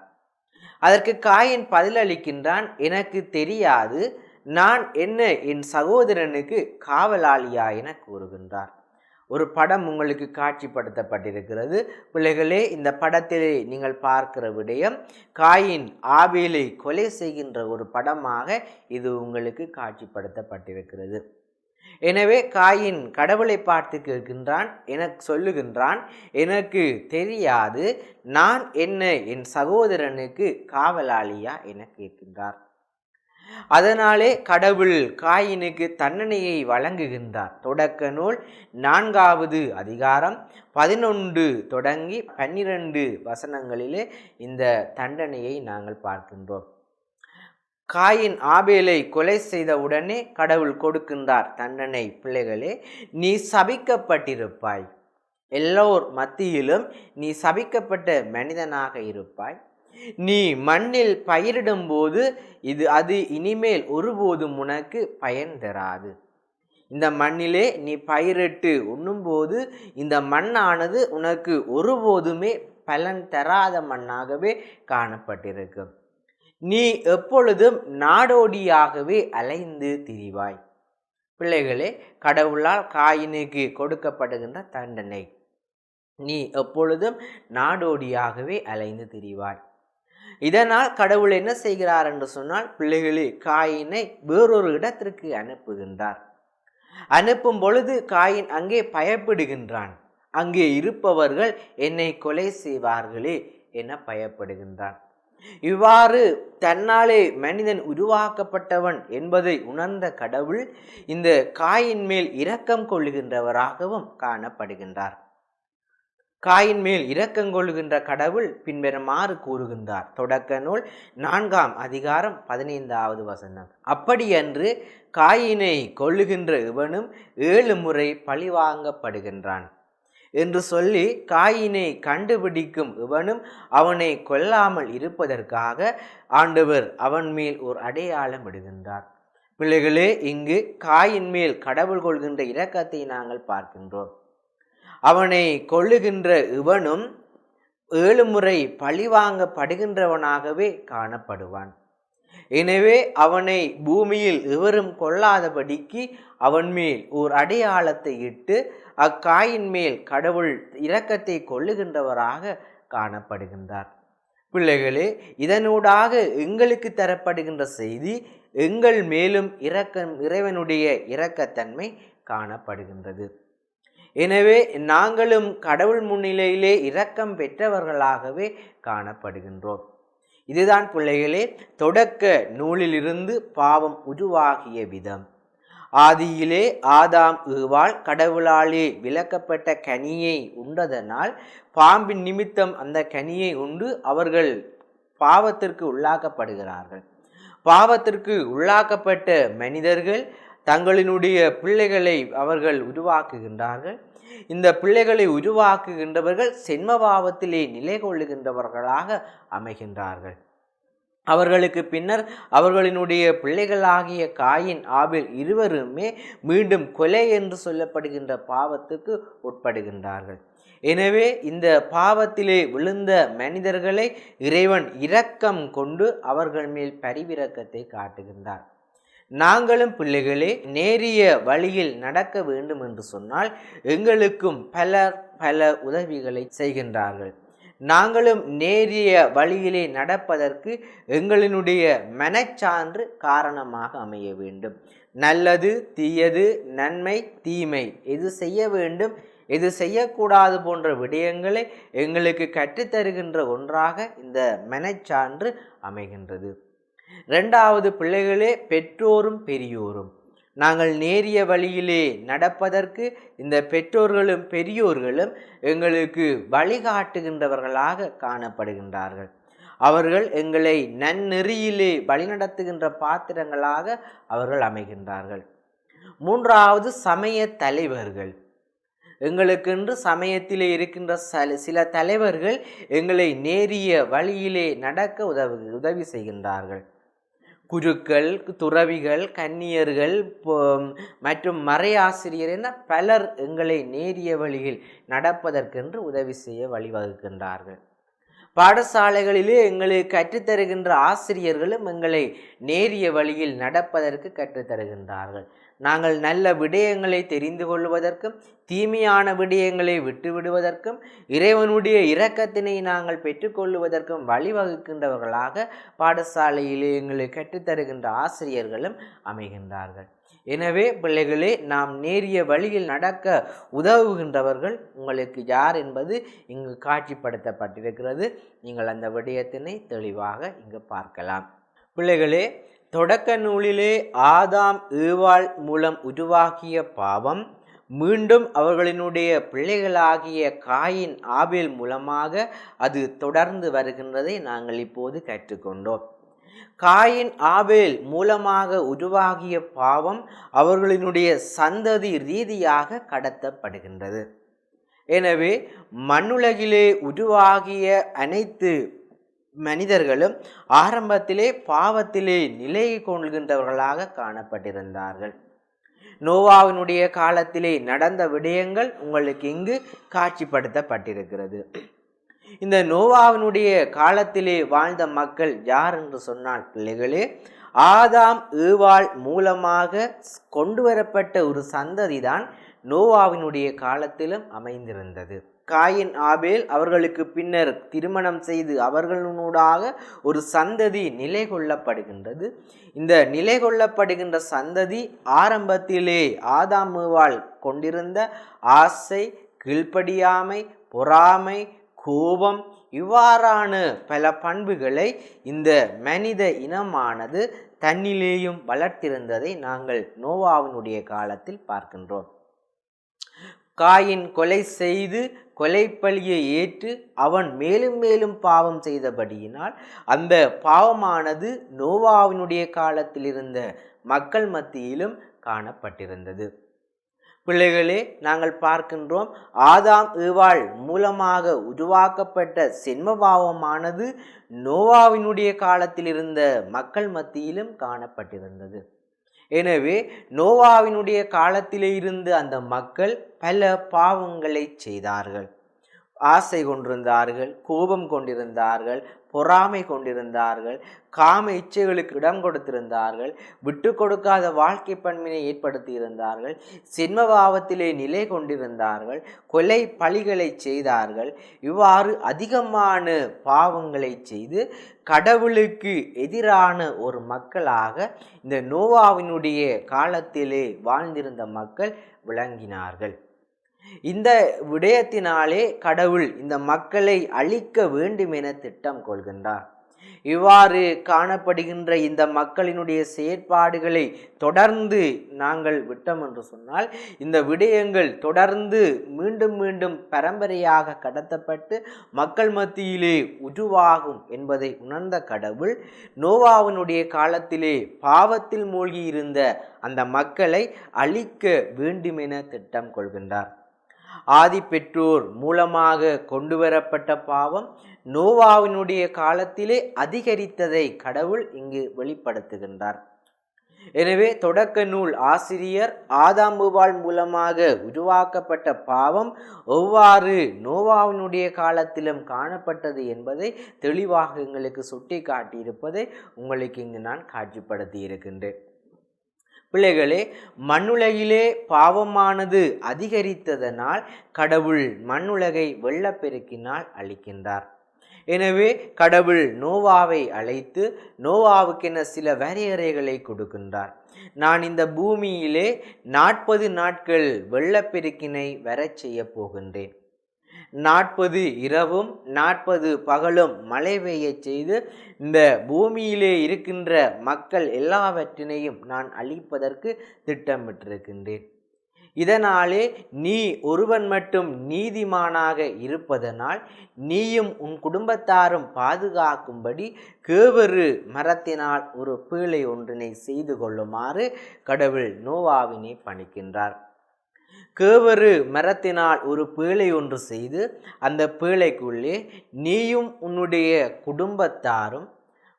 அதற்கு காயின் பதிலளிக்கின்றான், எனக்கு தெரியாது, நான் என்ன என் சகோதரனுக்கு காவலாளியா என கூறுகின்றார். ஒரு படம் உங்களுக்கு காட்சிப்படுத்தப்பட்டிருக்கிறது. பிள்ளைகளே, இந்த படத்திலே நீங்கள் பார்க்கிற விடயம் காயின் ஆபேலை கொலை செய்கின்ற ஒரு படமாக இது உங்களுக்கு காட்சிப்படுத்தப்பட்டிருக்கிறது. எனவே காயின் கடவுளை பார்த்து கேட்கின்றான், எனக்கு சொல்லுகின்றான், எனக்கு தெரியாது, நான் என்ன என் சகோதரனுக்கு காவலாளியா என கேட்கின்றார். அதனாலே கடவுள் காயினுக்கு தண்டனையை வழங்குகின்றார். தொடக்க நூல் 4வது அதிகாரம் 11 தொடங்கி 12 வசனங்களிலே இந்த தண்டனையை நாங்கள் பார்க்கின்றோம். காயின் ஆபேலை கொலை செய்த உடனே கடவுள் கொடுக்கின்றார் தண்டனை. பிள்ளைகளே, நீ சபிக்கப்பட்டிருப்பாய், எல்லோர் மத்தியிலும் நீ சபிக்கப்பட்ட மனிதனாக இருப்பாய். நீ மண்ணில் பயிரிடும் போது அது இனிமேல் ஒருபோதும் உனக்கு பயன் தராது. இந்த மண்ணிலே நீ பயிரிட்டு உண்ணும்போது இந்த மண்ணானது உனக்கு ஒருபோதுமே பலன் தராத மண்ணாகவே காணப்பட்டிருக்கும். நீ எப்பொழுதும் நாடோடியாகவே அலைந்து திரிவாய். பிள்ளைகளே, கடவுளால் காயினுக்கு கொடுக்கப்படுகின்ற தண்டனை, நீ எப்பொழுதும் நாடோடியாகவே அலைந்து திரிவாய். இதனால் கடவுள் என்ன செய்கிறார் என்று சொன்னால், பிள்ளைகளே, காயினை வேறொரு இடத்திற்கு அனுப்புகின்றார். அனுப்பும் பொழுது காயின் அங்கே பயப்படுகின்றான். அங்கே இருப்பவர்கள் என்னை கொலை செய்வார்களே என பயப்படுகின்றான். இவ்வாறு தன்னாலே மனிதன் உருவாக்கப்பட்டவன் என்பதை உணர்ந்த கடவுள் இந்த காயின் மேல் இரக்கம் கொள்ளுகின்றவராகவும் காணப்படுகின்றார். காயின் மேல் இரக்கம் கொள்ளுகின்ற கடவுள் பின்வருமாறு கூறுகின்றார். தொடக்க நூல் 4ஆம் அதிகாரம் 15வது வசனம். அப்படியன்று காயினை கொல்லுகின்ற இவனும் 7 முறை பழிவாங்கப்படுகின்றான் என்று சொல்லி காயினை கண்டுபிடிக்கும் இவனும் அவனை கொல்லாமல் இருப்பதற்காக ஆண்டவர் அவன் மேல் ஒரு அடையாளம் இடுகின்றார். பிள்ளைகளே, இங்கு காயின் மேல் கடவுள் கொள்கின்ற இரக்கத்தை நாங்கள் பார்க்கின்றோம். அவனை கொல்லுகின்ற இவனும் 7 முறை பழிவாங்கப்படுகின்றவனாகவே காணப்படுவான். எனவே அவனை பூமியில் எவரும் கொள்ளாதபடிக்கு அவன் மேல் ஓர் அடையாளத்தை இட்டு அக்காயின் மேல் கடவுள் இரக்கத்தை கொள்ளுகின்றவராக காணப்படுகின்றார். பிள்ளைகளே, இதனூடாக எங்களுக்கு தரப்படுகின்ற செய்தி, எங்கள் மேலும் இறைவனுடைய இரக்கத்தன்மை காணப்படுகின்றது. எனவே நாங்களும் கடவுள் முன்னிலையிலே இரக்கம் பெற்றவர்களாகவே காணப்படுகின்றோம். இதுதான் பிள்ளைகளே தொடக்க நூலிலிருந்து பாவம் உருவாகிய விதம். ஆதியிலே ஆதாம் ஏவாள் கடவுளாலே விலக்கப்பட்ட கனியை உண்டதனால் பாம்பின் நிமித்தம் அந்த கனியை உண்டு அவர்கள் பாவத்திற்கு உள்ளாக்கப்படுகிறார்கள். பாவத்திற்கு உள்ளாக்கப்பட்ட மனிதர்கள் தங்களினுடைய பிள்ளைகளை அவர்கள் உருவாக்குகின்றார்கள். இந்த பிள்ளைகளை உருவாக்குகின்றவர்கள் சென்மபாவத்திலே நிலை கொள்ளுகின்றவர்களாக அமைகின்றார்கள். அவர்களுக்கு பின்னர் அவர்களினுடைய பிள்ளைகளாகிய காயின் ஆபேல் இருவருமே மீண்டும் கொலை என்று சொல்லப்படுகின்ற பாவத்துக்கு உட்படுகின்றார்கள். எனவே இந்த பாவத்திலே விழுந்த மனிதர்களை இறைவன் இரக்கம் கொண்டு அவர்கள் மேல் பரிவிரக்கத்தை காட்டுகின்றார். நாங்களும் பிள்ளைகளே நேரிய வழியில் நடக்க வேண்டும் என்று சொன்னால் எங்களுக்கும் பல உதவிகளை செய்கின்றார்கள். நாங்களும் நேரிய வழியிலே நடப்பதற்கு எங்களினுடைய மனச்சான்று காரணமாக அமைய வேண்டும். நல்லது தீயது, நன்மை தீமை, எது செய்ய வேண்டும் எது செய்யக்கூடாது போன்ற விடயங்களை எங்களுக்கு கற்றுத்தருகின்ற ஒன்றாக இந்த மனச்சான்று அமைகின்றது. இரண்டாவது பிள்ளைகளே, பெற்றோரும் பெரியோரும் நாங்கள் நேரிய வழியிலே நடப்பதற்கு இந்த பெற்றோர்களும் பெரியோர்களும் எங்களுக்கு வழிகாட்டுகின்றவர்களாக காணப்படுகின்றார்கள். அவர்கள் எங்களை நன்னெறியிலே வழிநடத்துகின்ற பாத்திரங்களாக அவர்கள் அமைகின்றார்கள். மூன்றாவது சமய தலைவர்கள். எங்களுக்கென்று சமயத்திலே இருக்கின்ற சில தலைவர்கள் எங்களை நேரிய வழியிலே நடக்க உதவி செய்கின்றார்கள். குருக்கள், துறவிகள், கன்னியர்கள் மற்றும் மறையாசிரியர் என பலர் எங்களை நேரிய வழியில் நடப்பதற்கென்று உதவி செய்ய வழிவகுக்கின்றார்கள். பாடசாலைகளிலே எங்களுக்கு கற்றுத்தருகின்ற ஆசிரியர்களும் எங்களை நேரிய வழியில் நடப்பதற்கு கற்றுத்தருகின்றார்கள். நாங்கள் நல்ல விடயங்களை தெரிந்து கொள்வதற்கும் தீமையான விடயங்களை விட்டுவிடுவதற்கும் இறைவனுடைய இரக்கத்தினை நாங்கள் பெற்றுக்கொள்வதற்கும் வழிவகுக்கின்றவர்களாக பாடசாலையிலே எங்களை கற்றுத்தருகின்ற ஆசிரியர்களும் அமைகின்றார்கள். எனவே பிள்ளைகளே, நாம் நேரிய வழியில் நடக்க உதவுகின்றவர்கள் உங்களுக்கு யார் என்பது இங்கு காட்சிப்படுத்தப்பட்டிருக்கிறது. நீங்கள் அந்த விடயத்தினை தெளிவாக இங்கு பார்க்கலாம். பிள்ளைகளே, தொடக்க நூலிலே ஆதாம் ஏவாள் மூலம் உருவாகிய பாவம் மீண்டும் அவர்களினுடைய பிள்ளைகளாகிய காயின் ஆபேல் மூலமாக அது தொடர்ந்து வருகின்றதை நாங்கள் இப்போது கற்றுக்கொண்டோம். காயின் ஆபேல் மூலமாக உருவாகிய பாவம் அவர்களினுடைய சந்ததி ரீதியாக கடத்தப்படுகின்றது. எனவே மண்ணுலகிலே உருவாகிய அனைத்து மனிதர்களும் ஆரம்பத்திலே பாவத்திலே நிலை கொள்கின்றவர்களாக காணப்பட்டிருந்தார்கள். நோவாவினுடைய காலத்திலே நடந்த விடயங்கள் உங்களுக்கு இங்கு காட்சிப்படுத்தப்பட்டிருக்கிறது. இந்த நோவாவினுடைய காலத்திலே வாழ்ந்த மக்கள் யார் என்று சொன்னால் பிள்ளைகளே, ஆதாம் ஏவாள் மூலமாக கொண்டு வரப்பட்ட ஒரு சந்ததிதான் நோவாவினுடைய காலத்திலும் அமைந்திருந்தது. காயின் ஆபேல் அவர்களுக்கு பின்னர் திருமணம் செய்து அவர்களூடாக ஒரு சந்ததி நிலை கொள்ளப்படுகின்றது. இந்த நிலை கொள்ளப்படுகின்ற சந்ததி ஆரம்பத்திலே ஆதாம் ஏவாள் கொண்டிருந்த ஆசை, கீழ்ப்படியாமை, பொறாமை, கோபம் இவ்வாறான பல பண்புகளை இந்த மனித இனமானது தன்னிலேயும் வளர்த்திருந்ததை நாங்கள் நோவாவினுடைய காலத்தில் பார்க்கின்றோம். காயின் கொலை செய்து கொலைப்பழியை ஏற்று அவன் மேலும் மேலும் பாவம் செய்தபடியினால் அந்த பாவமானது நோவாவினுடைய காலத்தில் இருந்த மக்கள் மத்தியிலும் காணப்பட்டிருந்தது. பிள்ளைகளே, நாங்கள் பார்க்கின்றோம் ஆதாம் ஏவாள் மூலமாக உருவாக்கப்பட்ட சென்மபாவமானது நோவாவினுடைய காலத்தில் இருந்த மக்கள் மத்தியிலும் காணப்பட்டிருந்தது. எனவே நோவாவினுடைய காலத்திலே இருந்து அந்த மக்கள் பல பாவங்களை செய்தார்கள். ஆசை கொண்டிருந்தார்கள், கோபம் கொண்டிருந்தார்கள், பொறாமை கொண்டிருந்தார்கள், காம இச்சைகளுக்கு இடம் கொடுத்திருந்தார்கள், விட்டு கொடுக்காத வாழ்க்கை பண்பினை ஏற்படுத்தி இருந்தார்கள், சின்மபாவத்திலே நிலை கொண்டிருந்தார்கள், கொலை பழிகளை செய்தார்கள். இவ்வாறு அதிகமான பாவங்களை செய்து கடவுளுக்கு எதிரான ஒரு மக்களாக இந்த நோவாவினுடைய காலத்திலே வாழ்ந்திருந்த மக்கள் விளங்கினார்கள். இந்த விடயத்தினாலே கடவுள் இந்த மக்களை அழிக்க வேண்டும் என திட்டம் கொள்கின்றார். இவ்வாறு காணப்படுகின்ற இந்த மக்களினுடைய செயற்பாடுகளை தொடர்ந்து நாங்கள் விட்டோம் என்று சொன்னால் இந்த விடயங்கள் தொடர்ந்து மீண்டும் மீண்டும் பரம்பரையாக கடத்தப்பட்டு மக்கள் மத்தியிலே உருவாகும் என்பதை உணர்ந்த கடவுள் நோவாவினுடைய காலத்திலே பாவத்தில் மூழ்கி இருந்த அந்த மக்களை அழிக்க வேண்டுமென திட்டம் கொள்கின்றார். ஆதி பெற்றோர் மூலமாக கொண்டு வரப்பட்ட பாவம் நோவாவினுடைய காலத்திலே அதிகரித்ததை கடவுள் இங்கு வெளிப்படுத்துகின்றார். எனவே தொடக்க நூல் ஆசிரியர் ஆதாம்புவால் மூலமாக உருவாக்கப்பட்ட பாவம் எவ்வாறு நோவாவினுடைய காலத்திலும் காணப்பட்டது என்பதை தெளிவாக எங்களுக்கு சுட்டி காட்டியிருப்பதை உங்களுக்கு இங்கு நான் காட்சிப்படுத்தி இருக்கின்றேன். பிள்ளைகளே, மண்ணுலகிலே பாவமானது அதிகரித்ததனால் கடவுள் மண்ணுலகை வெள்ளப்பெருக்கினால் அழிக்கின்றார். எனவே கடவுள் நோவாவை அழைத்து நோவாவுக்கென சில வரையறைகளை கொடுக்கின்றார். நான் இந்த பூமியிலே 40 நாட்கள் வெள்ளப்பெருக்கினை வரச் செய்ய போகின்றேன். 40 இரவும் 40 பகலும் மழை பெய்ய செய்து இந்த பூமியிலே இருக்கின்ற மக்கள் எல்லாவற்றினையும் நான் அழிப்பதற்கு திட்டமிட்டிருக்கின்றேன். இதனாலே நீ ஒருவன் மட்டும் நீதிமானாக இருப்பதனால் நீயும் உன் குடும்பத்தாரும் பாதுகாக்கும்படி கேவரு மரத்தினால் ஒரு பீழை ஒன்றினை செய்து கொள்ளுமாறு கடவுள் நோவாவினை பணிக்கின்றார். கேவரு மரத்தினால் ஒரு பீழை ஒன்று செய்து அந்த பீழைக்குள்ளே நீயும் உன்னுடைய குடும்பத்தாரும்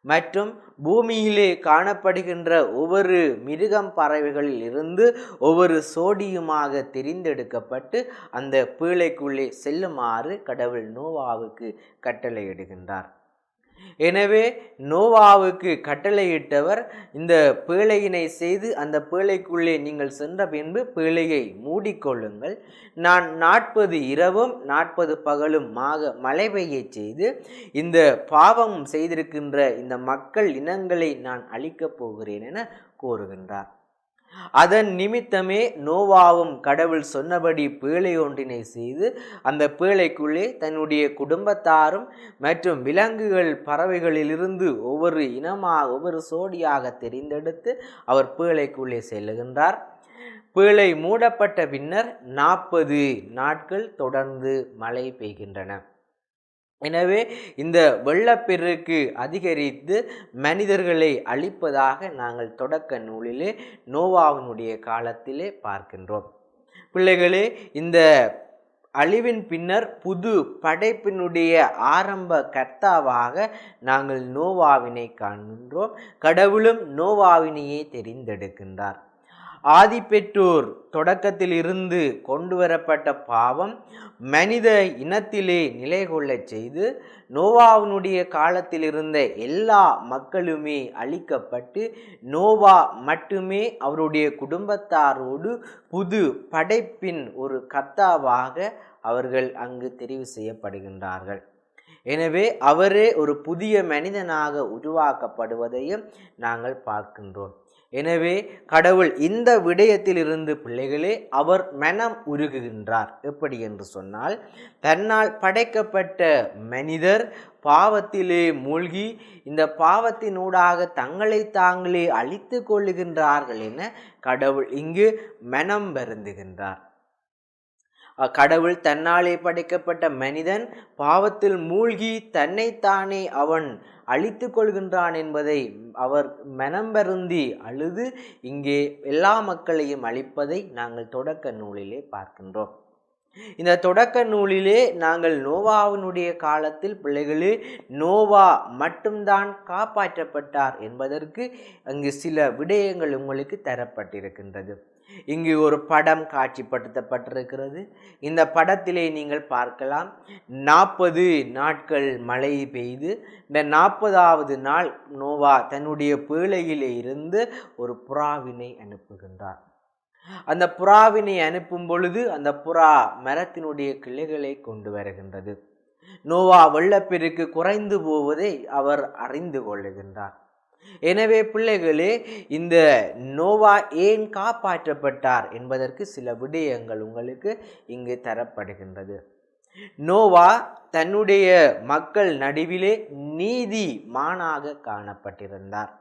மற்றும் பூமியிலே காணப்படுகின்ற ஒவ்வொரு மிருகம் பறவைகளில் இருந்து ஒவ்வொரு சோடியுமாக தெரிந்தெடுக்கப்பட்டு அந்த பீழைக்குள்ளே செல்லுமாறு கடவுள் நோவாவுக்கு கட்டளையிடுகின்றார். எனவே நோவாவுக்கு கட்டளையிட்டவர் இந்த பேழையினை செய்து அந்த பேழைக்குள்ளே நீங்கள் சென்ற பின்பு பேழையை மூடிக்கொள்ளுங்கள். நான் 40 இரவும் 40 பகலும் மழை பெய்ய செய்து இந்த பாவம் செய்திருக்கின்ற இந்த மக்கள் இனங்களை நான் அழிக்கப் போகிறேன் என கூறுகின்றார். அதன் நிமித்தமே நோவாவும் கடவுள் சொன்னபடி பேழை ஒன்றினை செய்து அந்த பேழைக்குள்ளே தன்னுடைய குடும்பத்தாரும் மற்றும் விலங்குகள் பறவைகளிலிருந்து ஒவ்வொரு இனமாக ஒவ்வொரு சோடியாக தெரிந்தெடுத்து அவர் பேழைக்குள்ளே செல்லுகின்றார். பேழை மூடப்பட்ட பின்னர் 40 நாட்கள் தொடர்ந்து மழை பெய்கின்றன. எனவே இந்த வெள்ளப்பெருக்கு அதிகரித்து மனிதர்களை அழிப்பதாக நாங்கள் தொடக்க நூலிலே நோவாவினுடைய காலத்திலே பார்க்கின்றோம். பிள்ளைகளே, இந்த அழிவின் பின்னர் புது படைப்பினுடைய ஆரம்ப கர்த்தாவாக நாங்கள் நோவாவினை காண்கின்றோம். கடவுளும் நோவாவினையே தெரிந்தெடுக்கின்றார். ஆதி பெற்றோர் தொடக்கத்தில் இருந்து கொண்டு வரப்பட்ட பாவம் மனித இனத்திலே நிலை கொள்ளச் செய்து நோவாவினுடைய காலத்தில் இருந்த எல்லா மக்களுமே அழிக்கப்பட்டு நோவா மட்டுமே அவருடைய குடும்பத்தாரோடு புது படைப்பின் ஒரு கர்த்தாவாக அவர்கள் அங்கு தெரிவு செய்யப்படுகின்றார்கள். எனவே அவரே ஒரு புதிய மனிதனாக உருவாக்கப்படுவதையும் நாங்கள் பார்க்கின்றோம். எனவே கடவுள் இந்த விடயத்தில் இருந்து பிள்ளைகளே அவர் மனம் உருகுகின்றார். எப்படி என்று சொன்னால், தன்னால் படைக்கப்பட்ட மனிதர் பாவத்திலே மூழ்கி இந்த பாவத்தினூடாக தங்களை தாங்களே அழித்து கொள்ளுகின்றார்கள் என கடவுள் இங்கு மனம் வருந்துகின்றார். கடவுள் தன்னாலே படைக்கப்பட்ட மனிதன் பாவத்தில் மூழ்கி தன்னைத்தானே அவன் அழித்து கொள்கின்றான் என்பதை அவர் மனம் வருந்தி அழுது இங்கே எல்லா மக்களையும் அழிப்பதை நாங்கள் தொடக்க நூலிலே பார்க்கின்றோம். இந்த தொடக்க நூலிலே நாங்கள் நோவாவினுடைய காலத்தில் பிள்ளைகளே நோவா மட்டும்தான் காப்பாற்றப்பட்டார் என்பதற்கு அங்கு சில விடயங்கள் உங்களுக்கு தரப்பட்டிருக்கின்றது. இங்கு ஒரு படம் காட்சிப்படுத்தப்பட்டிருக்கிறது. இந்த படத்திலே நீங்கள் பார்க்கலாம், 40 நாட்கள் மழை பெய்து இந்த 40வது நாள் நோவா தன்னுடைய பேழையிலே இருந்து ஒரு புறாவினை அனுப்புகின்றார். அந்த புறாவினை அனுப்பும் பொழுது அந்த புறா மரத்தினுடைய கிளைகளை கொண்டு வருகின்றது. நோவா வெள்ளப்பெருக்கு குறைந்து போவதை அவர் அறிந்து கொள்ளுகின்றார். எனவே பிள்ளைகளே, இந்த நோவா ஏன் காப்பாற்றப்பட்டார் என்பதற்கு சில விடயங்கள் உங்களுக்கு இங்கு தரப்படுகின்றது. நோவா தன்னுடைய மக்கள் நடுவிலே நீதிமானாக காணப்பட்டிருந்தார்.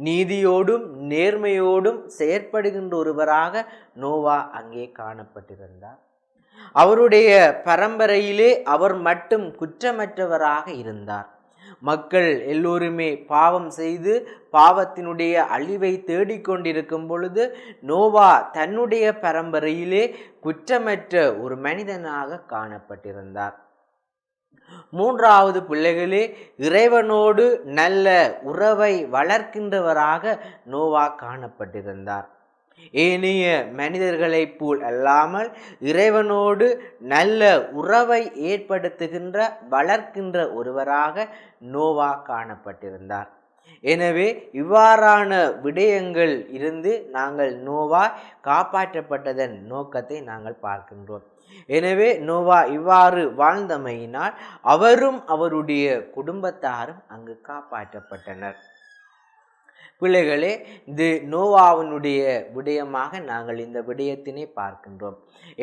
நீதியோடும் நேர்மையோடும் செயற்படுகின்ற ஒருவராக நோவா அங்கே காணப்பட்டிருந்தார். அவருடைய பரம்பரையிலே அவர் மட்டும் குற்றமற்றவராக இருந்தார். மக்கள் எல்லோருமே பாவம் செய்து பாவத்தினுடைய அழிவை தேடிக்கொண்டிருக்கும் பொழுது நோவா தன்னுடைய பரம்பரையிலே குற்றமற்ற ஒரு மனிதனாக காணப்பட்டிருந்தார். மூன்றாவது பிள்ளைகளே, இறைவனோடு நல்ல உறவை வளர்க்கின்றவராக நோவா காணப்பட்டிருந்தார். ஏனைய மனிதர்களைப் போல் அல்லாமல் இறைவனோடு நல்ல உறவை ஏற்படுத்துகின்ற வளர்க்கின்ற ஒருவராக நோவா காணப்பட்டிருந்தார். எனவே இவ்வாறான விடயங்கள் இருந்து நாங்கள் நோவா காப்பாற்றப்பட்டதன் நோக்கத்தை நாங்கள் பார்க்கின்றோம். எனவே நோவா இவ்வாறு வாழ்ந்தமையினால் அவரும் அவருடைய குடும்பத்தாரும் அங்கு காப்பாற்றப்பட்டனர். பிள்ளைகளே, இது நோவாவினுடைய விடயமாக நாங்கள் இந்த விடயத்தினை பார்க்கின்றோம்.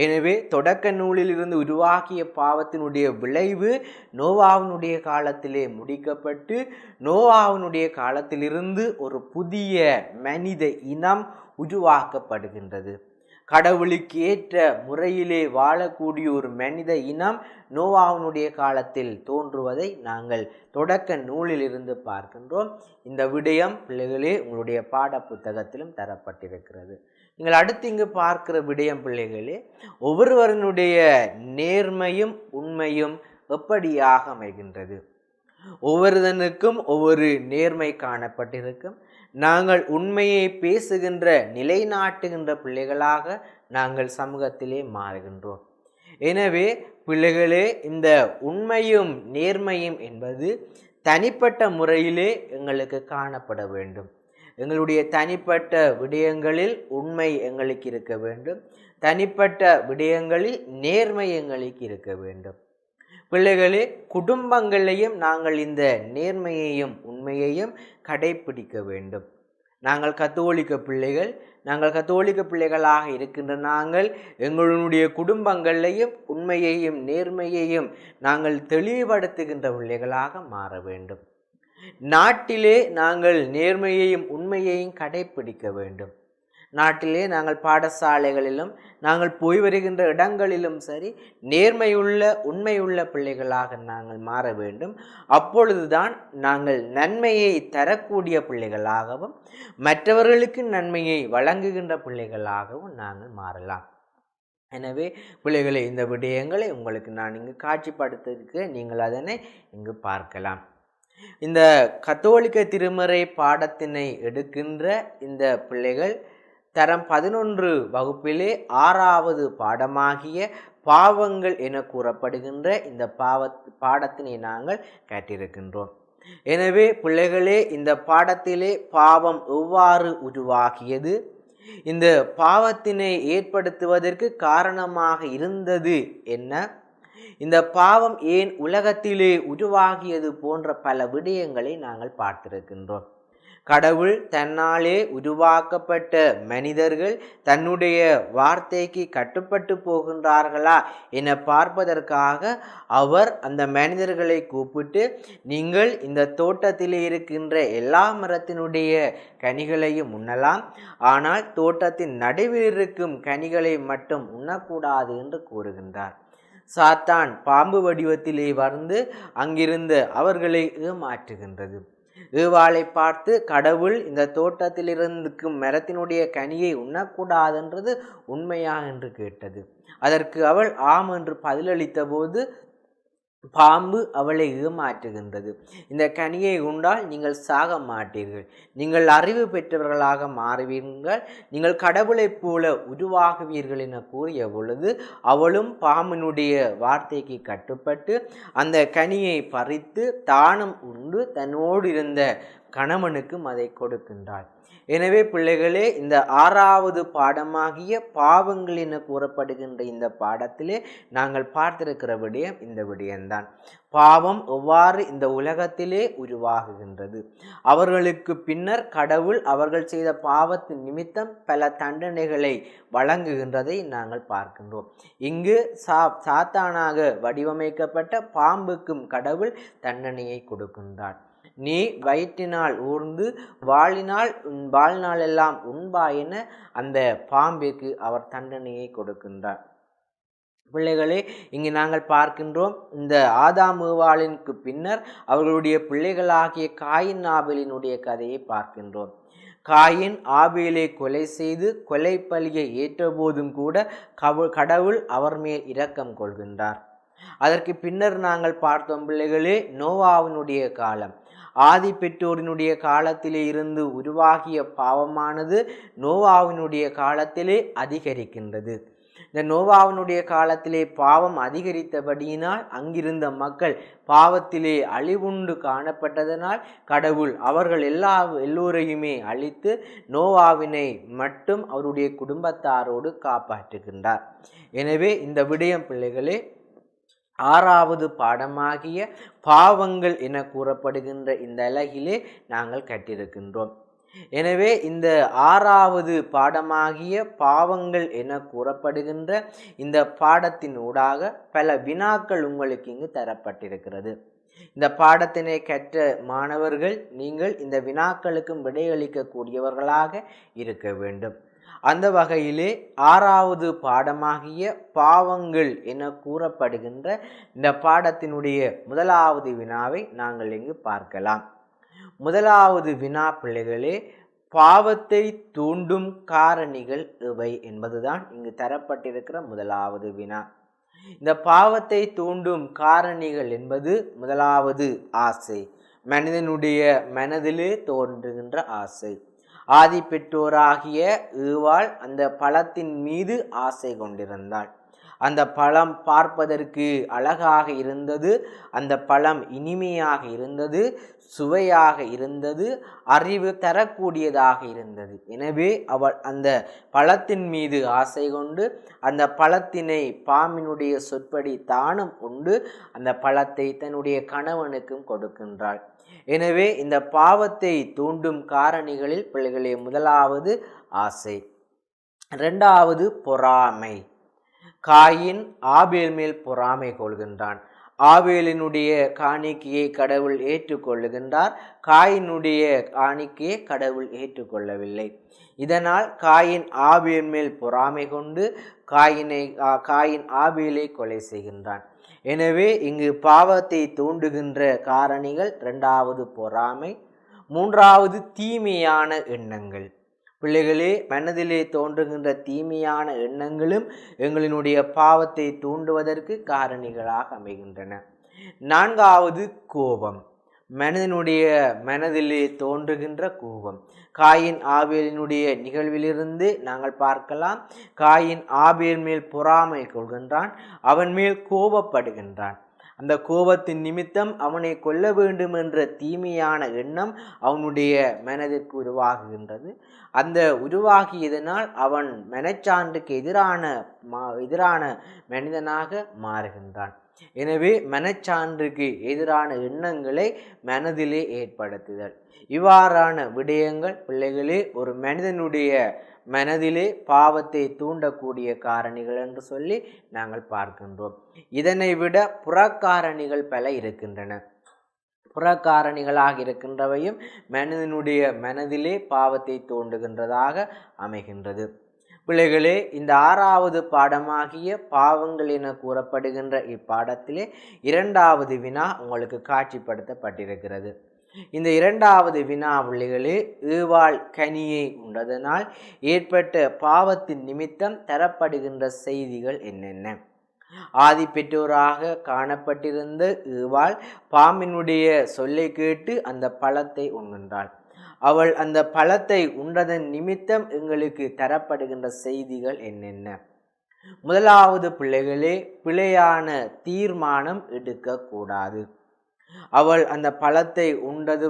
எனவே தொடக்க நூலில் இருந்து உருவாக்கிய பாவத்தினுடைய விளைவு நோவாவினுடைய காலத்திலே முடிக்கப்பட்டு நோவாவினுடைய காலத்திலிருந்து ஒரு புதிய மனித இனம் உருவாக்கப்படுகின்றது. கடவுளுக்கு ஏற்ற முறையிலே வாழக்கூடிய ஒரு மனித இனம் நோவாவினுடைய காலத்தில் தோன்றுவதை நாங்கள் தொடக்க நூலில் இருந்து பார்க்கின்றோம். இந்த விடயம் பிள்ளைகளே உங்களுடைய பாட புத்தகத்திலும் தரப்பட்டிருக்கிறது. நீங்கள் அடுத்து இங்கு பார்க்கிற விடயம் பிள்ளைகளே, ஒவ்வொருவருடைய நேர்மையும் உண்மையும் எப்படியாக அமைகின்றது. ஒவ்வொருதனுக்கும் ஒவ்வொரு நேர்மை காணப்பட்டிருக்கும். நாங்கள் உண்மையை பேசுகின்ற நிலைநாட்டுகின்ற பிள்ளைகளாக நாங்கள் சமூகத்திலே மாறுகின்றோம். எனவே பிள்ளைகளே, இந்த உண்மையும் நேர்மையும் என்பது தனிப்பட்ட முறையிலே எங்களுக்கு காணப்பட வேண்டும். எங்களுடைய தனிப்பட்ட விடயங்களில் உண்மை எங்களுக்கு இருக்க வேண்டும். தனிப்பட்ட விடயங்களில் நேர்மை எங்களுக்கு இருக்க வேண்டும். பிள்ளைகளே, குடும்பங்களையும் நாங்கள் இந்த நேர்மையையும் உண்மையையும் கடைபிடிக்க வேண்டும். நாங்கள் கத்தோலிக்க பிள்ளைகள், நாங்கள் கத்தோலிக்க பிள்ளைகளாக இருக்கின்ற நாங்கள் எங்களுடைய குடும்பங்களையும் உண்மையையும் நேர்மையையும் நாங்கள் தெளிவுபடுத்துகின்ற பிள்ளைகளாக மாற வேண்டும். நாட்டிலே நாங்கள் நேர்மையையும் உண்மையையும் கடைபிடிக்க வேண்டும். நாட்டிலே நாங்கள் பாடசாலைகளிலும் நாங்கள் போய் வருகின்ற இடங்களிலும் சரி நேர்மையுள்ள உண்மையுள்ள பிள்ளைகளாக நாங்கள் மாற வேண்டும். அப்பொழுதுதான் நாங்கள் நன்மையை தரக்கூடிய பிள்ளைகளாகவும் மற்றவர்களுக்கு நன்மையை வழங்குகின்ற பிள்ளைகளாகவும் நாங்கள் மாறலாம். எனவே பிள்ளைகளை, இந்த விடயங்களை உங்களுக்கு நான் இங்கு காட்சிப்படுத்தியிருக்கிறேன். நீங்கள் அதனை இங்கு பார்க்கலாம். இந்த கத்தோலிக்க திருமறை பாடத்தினை எடுக்கின்ற இந்த பிள்ளைகள் தரம் 11 வகுப்பிலே 6வது பாடமாகிய பாவங்கள் என கூறப்படுகின்ற இந்த பாடத்தினை நாங்கள் கேட்டிருக்கின்றோம். எனவே பிள்ளைகளே, இந்த பாடத்திலே பாவம் எவ்வாறு உருவாகியது, இந்த பாவத்தினை ஏற்படுத்துவதற்கு காரணமாக இருந்தது என்ன, இந்த பாவம் ஏன் உலகத்திலே உருவாகியது போன்ற பல விடயங்களை நாங்கள் பார்த்திருக்கின்றோம். கடவுள் தன்னாலே உருவாக்கப்பட்ட மனிதர்கள் தன்னுடைய வார்த்தைக்கு கட்டுப்பட்டு போகின்றார்களா என பார்ப்பதற்காக அவர் அந்த மனிதர்களை கூப்பிட்டு, நீங்கள் இந்த தோட்டத்திலே இருக்கின்ற எல்லா மரத்தினுடைய கனிகளையும் உண்ணலாம், ஆனால் தோட்டத்தின் நடுவில் இருக்கும் கனிகளை மட்டும் உண்ணக்கூடாது என்று கூறுகின்றார். சாத்தான் பாம்பு வடிவத்திலே வந்து அங்கிருந்து அவர்களை ஏமாற்றுகின்றது. ஏவாளை பார்த்து கடவுள் இந்த தோட்டத்தில் இருக்கும் மரத்தினுடைய கனியை உண்ணக்கூடாதென்றது உண்மையா என்று கேட்டது. அதற்கு அவள் ஆம் என்று பதிலளித்த போது பாம்பு அவளை ஏமாற்றுகின்றது. இந்த கனியை உண்டால் நீங்கள் சாக மாட்டீர்கள், நீங்கள் அறிவு பெற்றவர்களாக மாறுவீர்கள், நீங்கள் கடவுளைப் போல உருவாகுவீர்கள் என கூறிய பொழுது அவளும் பாம்பினுடைய வார்த்தைக்கு கட்டுப்பட்டு அந்த கனியை பறித்து தானும் உண்டு தன்னோடு இருந்த கணவனுக்கும் அதை கொடுக்கின்றாள். எனவே பிள்ளைகளே, இந்த 6வது பாடமாகிய பாவங்கள் என கூறப்படுகின்ற இந்த பாடத்திலே நாங்கள் பார்த்திருக்கிற விடயம் இந்த விடயம்தான். பாவம் எவ்வாறு இந்த உலகத்திலே உருவாகுகின்றது, அவர்களுக்கு பின்னர் கடவுள் அவர்கள் செய்த பாவத்தின் நிமித்தம் பல தண்டனைகளை வழங்குகின்றதை நாங்கள் பார்க்கின்றோம். இங்கு சாத்தானாக வடிவமைக்கப்பட்ட பாம்புக்கும் கடவுள் தண்டனையை கொடுக்கின்றார். நீ வயிற்றினால் ஊர்ந்து வாழ்நாள் எல்லாம் உண்பா என அந்த பாம்பிற்கு அவர் தண்டனையை கொடுக்கின்றார். பிள்ளைகளே, இங்கு நாங்கள் பார்க்கின்றோம், இந்த ஆதாம் ஏவாளினுக்கு பின்னர் அவர்களுடைய பிள்ளைகளாகிய காயின் ஆபேலினுடைய கதையை பார்க்கின்றோம். காயின் ஆபேலை கொலை செய்து கொலை பலியை ஏற்ற போதும் கூட கடவுள் அவர் மேல் இரக்கம் கொள்கின்றார். அதற்கு பின்னர் நாங்கள் பார்த்தோம் பிள்ளைகளே, நோவாவினுடைய காலம். ஆதி பெற்றோரினுடைய காலத்திலே இருந்து உருவாகிய பாவமானது நோவாவினுடைய காலத்திலே அதிகரிக்கின்றது. இந்த நோவாவினுடைய காலத்திலே பாவம் அதிகரித்தபடியினால் அங்கிருந்த மக்கள் பாவத்திலே அழிவுண்டு காணப்பட்டதனால் கடவுள் அவர்கள் எல்லோரையுமே அழித்து நோவாவினை மட்டும் அவருடைய குடும்பத்தாரோடு காப்பாற்றுகின்றார். எனவே இந்த விடயம் பிள்ளைகளே 6வது பாடமாகிய பாவங்கள் என கூறப்படுகின்ற இந்த அலகிலே நாங்கள் கற்றிருக்கின்றோம். எனவே இந்த 6வது பாடமாகிய பாவங்கள் என கூறப்படுகின்ற இந்த பாடத்தின் ஊடாக பல வினாக்கள் உங்களுக்கு இங்கு தரப்பட்டிருக்கிறது. இந்த பாடத்தினை கற்ற மாணவர்கள் நீங்கள் இந்த வினாக்களுக்கும் விடையளிக்க கூடியவர்களாக இருக்க வேண்டும். அந்த வகையிலே 6வது பாடமாகிய பாவங்கள் என கூறப்படுகின்ற இந்த பாடத்தினுடைய 1வது வினாவை நாங்கள் இங்கு பார்க்கலாம். 1வது வினா பிள்ளைகளே, பாவத்தை தூண்டும் காரணிகள் எவை என்பதுதான் இங்கு தரப்பட்டிருக்கிற 1வது வினா. இந்த பாவத்தை தூண்டும் காரணிகள் என்பது 1வது ஆசை, மனிதனுடைய மனதிலே தோன்றுகின்ற ஆசை. ஆதி பெற்றோராகிய ஏவாள் அந்த பழத்தின் மீது ஆசை கொண்டிருந்தாள். அந்த பழம் பார்ப்பதற்கு அழகாக இருந்தது, அந்த பழம் இனிமையாக இருந்தது, சுவையாக இருந்தது, அறிவு தரக்கூடியதாக இருந்தது. எனவே அவள் அந்த பழத்தின் மீது ஆசை கொண்டு அந்த பழத்தினை பாம்பினுடைய சொற்படி தானும் உண்டு அந்த பழத்தை தன்னுடைய கணவனுக்கும் கொடுக்கின்றாள். எனவே இந்த பாவத்தை தூண்டும் காரணிகளில் பிள்ளைகளே 1வது ஆசை, 2வது பொறாமை. காயின் ஆபேல் மேல் பொறாமை கொள்கின்றான். ஆபேலினுடைய காணிக்கையை கடவுள் ஏற்றுக்கொள்ளுகின்றார், காயினுடைய காணிக்கையை கடவுள் ஏற்றுக்கொள்ளவில்லை. இதனால் காயின் ஆபேல் மேல் பொறாமை கொண்டு காயின் ஆபேலை கொலை செய்கின்றான். எனவே இங்கு பாவத்தை தூண்டுகின்ற காரணிகள் 2வது பொறாமை, 3வது தீமையான எண்ணங்கள். பிள்ளைகளே, மனதிலே தோன்றுகின்ற தீமையான எண்ணங்களும் எங்களினுடைய பாவத்தை தூண்டுவதற்கு காரணிகளாக அமைகின்றன. 4வது கோபம், மனிதனுடைய மனதிலே தோன்றுகின்ற கோபம். காயின் ஆபேலினுடைய நிகழ்விலிருந்து நாங்கள் பார்க்கலாம், காயின் ஆபேல் மேல் பொறாமை கொள்கின்றான், அவன் மேல் கோபப்படுகின்றான். அந்த கோபத்தின் நிமித்தம் அவனை கொல்ல வேண்டும் என்ற தீமையான எண்ணம் அவனுடைய மனதிற்கு உருவாகுகின்றது. அந்த உருவாகியதனால் அவன் மனச்சான்றுக்கு எதிரான மனிதனாக மாறுகின்றான். எனவே மனச்சான்றுக்கு எதிரான எண்ணங்களை மனதிலே ஏற்படுத்துதல், இவ்வாறான விடயங்கள் பிள்ளைகளே ஒரு மனிதனுடைய மனதிலே பாவத்தை தூண்டக்கூடிய காரணிகள் என்று சொல்லி நாங்கள் பார்க்கின்றோம். இதனை விட புறக்காரணிகள் பல இருக்கின்றன. புறக்காரணிகளாக இருக்கின்றவையும் மனிதனுடைய மனதிலே பாவத்தை தூண்டுகின்றதாக அமைகின்றது. பிள்ளைகளே, இந்த 6வது பாடமாகிய பாவங்கள் என கூறப்படுகின்ற இப்பாடத்திலே 2வது வினா உங்களுக்கு காட்சிப்படுத்தப்பட்டிருக்கிறது. இந்த இரண்டாவது வினாவிளிகளே ஏவாள் கனியை உண்டதனால் ஏற்பட்ட பாவத்தின் நிமித்தம் தரப்படுகின்ற செய்திகள் என்னென்ன? ஆதி பெற்றோராக காணப்பட்டிருந்த ஏவாள் பாம்பினுடைய சொல்லை கேட்டு அந்த பழத்தை உண்கின்றாள். அவள் அந்த பழத்தை உண்டதன் நிமித்தம் எங்களுக்கு தரப்படுகின்ற செய்திகள் என்னென்ன? முதலாவது பிள்ளைகளே, பிழையான தீர்மானம் எடுக்கக்கூடாது. அவள் அந்த பழத்தை உண்டது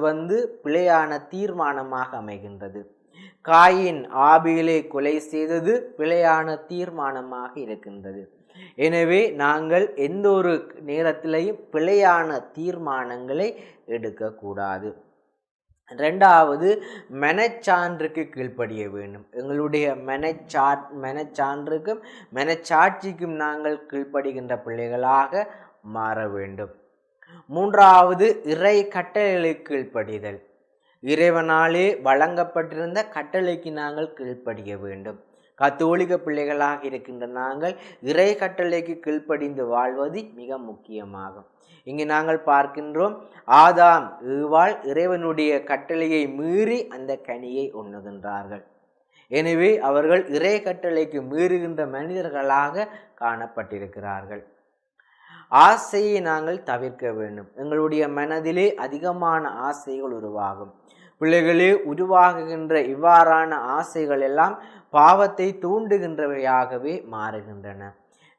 பிழையான தீர்மானமாக அமைகின்றது. காயின் ஆபேலை கொலை செய்தது பிழையான தீர்மானமாக இருக்கின்றது. எனவே நாங்கள் எந்த ஒரு நேரத்திலையும் பிழையான தீர்மானங்களை எடுக்கக்கூடாது. ரெண்டாவது, மனச்சான்றுக்கு கீழ்ப்படிய வேண்டும். எங்களுடைய மனச்சான்றுக்கும் மனச்சாட்சிக்கும் நாங்கள் கீழ்ப்படுகின்ற பிள்ளைகளாக மாற வேண்டும். மூன்றாவது, இறை கட்டளைகளுக்கு கீழ்ப்படிதல். இறைவனாலே வழங்கப்பட்டிருந்த கட்டளைக்கு நாங்கள் கீழ்ப்படிய வேண்டும். கத்தோலிக்க பிள்ளைகளாக இருக்கின்ற நாங்கள் இறை கட்டளைக்கு கீழ்ப்படிந்து வாழ்வது மிக முக்கியமாகும். இங்கு நாங்கள் பார்க்கின்றோம், ஆதாம் ஏவாள் இறைவனுடைய கட்டளையை மீறி அந்த கனியை உண்ணுகின்றார்கள். எனவே அவர்கள் இறை கட்டளைக்கு மீறுகின்ற மனிதர்களாக காணப்பட்டிருக்கிறார்கள். ஆசையை நாங்கள் தவிர்க்க வேண்டும். எங்களுடைய மனதிலே அதிகமான ஆசைகள் உருவாகும். பிள்ளைகளே, உருவாகுகின்ற இவ்வாறான ஆசைகள் எல்லாம் பாவத்தை தூண்டுகின்றவையாகவே மாறுகின்றன.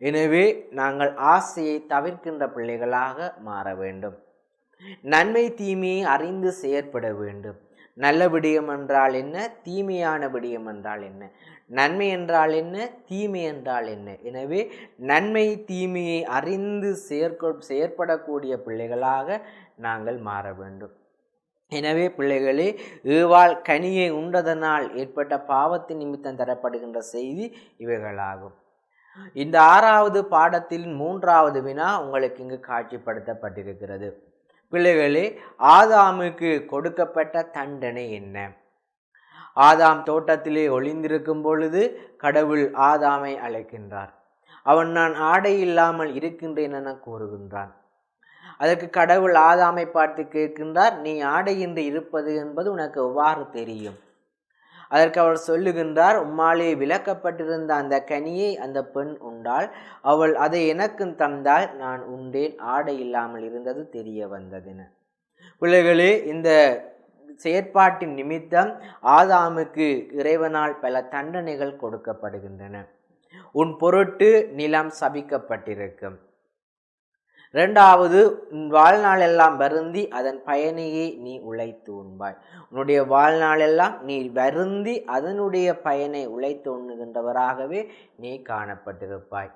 எனவே நாங்கள் ஆசையை தவிர்க்கின்ற பிள்ளைகளாக மாற வேண்டும். நன்மை தீமையை அறிந்து செயற்பட வேண்டும். நல்ல விடயம் என்றால் என்ன, தீமையான விடயம் என்றால் என்ன, நன்மை என்றால் என்ன, தீமை என்றால் என்ன. எனவே நன்மை தீமையை அறிந்து செயற்படக்கூடிய பிள்ளைகளாக நாங்கள் மாற வேண்டும். எனவே பிள்ளைகளே, ஏவாள் கனியை உண்டதனால் ஏற்பட்ட பாவத்தின் நிமித்தம் தரப்படுகின்ற செய்தி இவைகளாகும். இந்த 6வது பாடத்தின் 3வது வினா உங்களுக்கு இங்கு காட்சிப்படுத்தப்பட்டிருக்கிறது. பிள்ளைகளே, ஆதாமுக்கு கொடுக்கப்பட்ட தண்டனை என்ன? ஆதாம் தோட்டத்திலே ஒளிந்திருக்கும் பொழுது கடவுள் ஆதாமை அழைக்கின்றார். அவன் நான் ஆடை இல்லாமல் இருக்கின்றேன் என கூறுகின்றான். அதற்கு கடவுள் ஆதாமை பார்த்து கேட்கின்றார், நீ ஆடையின்றி இருப்பது என்பது உனக்கு எவ்வாறு தெரியும்? அதற்கு அவர் சொல்லுகின்றார், உம்மாலே விலக்கப்பட்டிருந்த அந்த கனியை அந்த பெண் உண்டாள், அவள் அதை எனக்கும் தந்தால் நான் உண்டேன், ஆடை இல்லாமல் இருந்தது தெரிய வந்ததென. பிள்ளைகளே, இந்த செயற்பாட்டின் நிமித்தம் ஆதாமுக்கு இறைவனால் பல தண்டனைகள் கொடுக்கப்படுகின்றன. உன் பொருட்டு நிலம் சபிக்கப்பட்டிருக்கும். இரண்டாவது, வாழ்நாளெல்லாம் வருந்தி அதன் பயனையே நீ உழைத்து உண்பாய். உன்னுடைய வாழ்நாளெல்லாம் நீ வருந்தி அதனுடைய பயனை உழைத்து உண்ணுகின்றவராகவே நீ காணப்பட்டிருப்பாய்.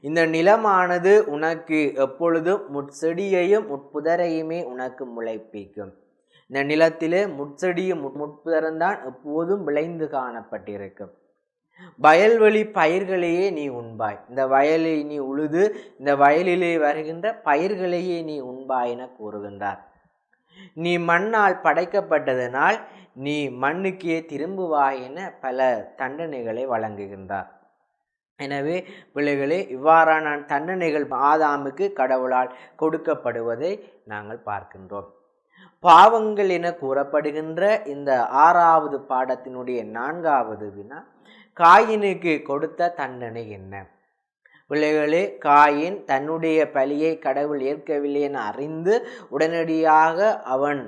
இந்த நிலமானது உனக்கு எப்பொழுதும் முட்செடியையும் முட்புதரையுமே உனக்கு முளைப்பிக்கும். இந்த நிலத்திலே முட்செடியும் முட்புதரும் தான் எப்போதும் விளைந்து காணப்பட்டிருக்கும். வயல்வெளி பயிர்களையே நீ உண்பாய். இந்த வயலை நீ உழுது இந்த வயலிலே வருகின்ற பயிர்களையே நீ உண்பாய் என கூறுகின்றார். நீ மண்ணால் படைக்கப்பட்டதனால் நீ மண்ணுக்கே திரும்புவாய் என பல தண்டனைகளை வழங்குகின்றார். எனவே பிள்ளைகளே, இவ்வாறான தண்டனைகள் ஆதாமுக்கு கடவுளால் கொடுக்கப்படுவதை நாங்கள் பார்க்கின்றோம். பாவங்கள் என கூறப்படுகின்ற இந்த 6வது பாடத்தினுடைய 4வது வினா, காயினுக்கு கொடுத்த தண்டனை என்ன? பிள்ளைகளே, காயின் தன்னுடைய பலியை கடவுள் ஏற்கவில்லை என அறிந்து உடனடியாக அவன்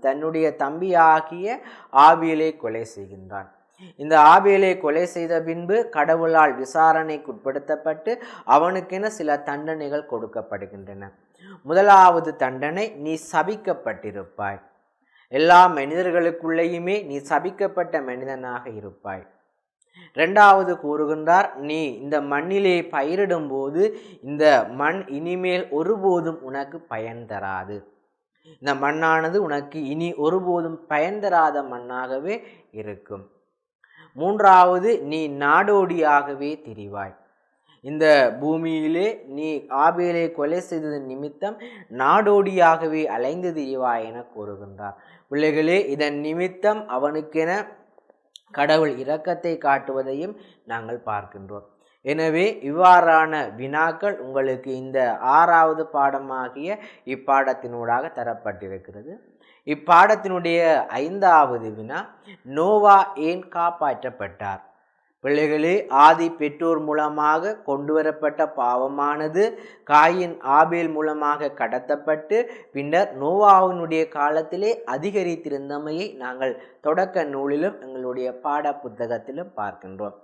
தன்னுடைய தம்பியாகிய ஆபேலை கொலை செய்கின்றான். இந்த ஆபேலை கொலை செய்த பின்பு கடவுளால் விசாரணைக்குட்படுத்தப்பட்டு அவனுக்கென சில தண்டனைகள் கொடுக்கப்படுகின்றன. முதலாவது தண்டனை, நீ சபிக்கப்பட்டிருப்பாய். எல்லா மனிதர்களுக்குள்ளேயுமே நீ சபிக்கப்பட்ட மனிதனாக இருப்பாய். இரண்டாவது கூறுகின்றார், நீ இந்த மண்ணிலே பயிரிடும் போது இந்த மண் இனிமேல் ஒருபோதும் உனக்கு பயன் தராது. இந்த மண்ணானது உனக்கு இனி ஒருபோதும் பயன் தராத மண்ணாகவே இருக்கும். மூன்றாவது, நீ நாடோடியாகவே திரிவாய். இந்த பூமியிலே நீ ஆபேலை கொலை செய்ததன் நிமித்தம் நாடோடியாகவே அலைந்து திரிவாய் என கூறுகின்றார். பிள்ளைகளே, இதன் நிமித்தம் அவனுக்கென கடவுள் இரக்கத்தை காட்டுவதையும் நாங்கள் பார்க்கின்றோம். எனவே இவ்வாறான வினாக்கள் உங்களுக்கு இந்த 6வது பாடமாகிய இப்பாடத்தினூடாக தரப்பட்டிருக்கிறது. இப்பாடத்தினுடைய 5வது வினா, நோவா ஏன் காப்பாற்றப்பட்டார்? பிள்ளைகளே, ஆதி பெற்றோர் மூலமாக கொண்டு வரப்பட்ட பாவமானது காயின் ஆபேல் மூலமாக கடத்தப்பட்டு பின்னர் நோவாவினுடைய காலத்திலே அதிகரித்திருந்தமையை நாங்கள் தொடக்க நூலிலும் எங்களுடைய பாட புத்தகத்திலும் பார்க்கின்றோம்.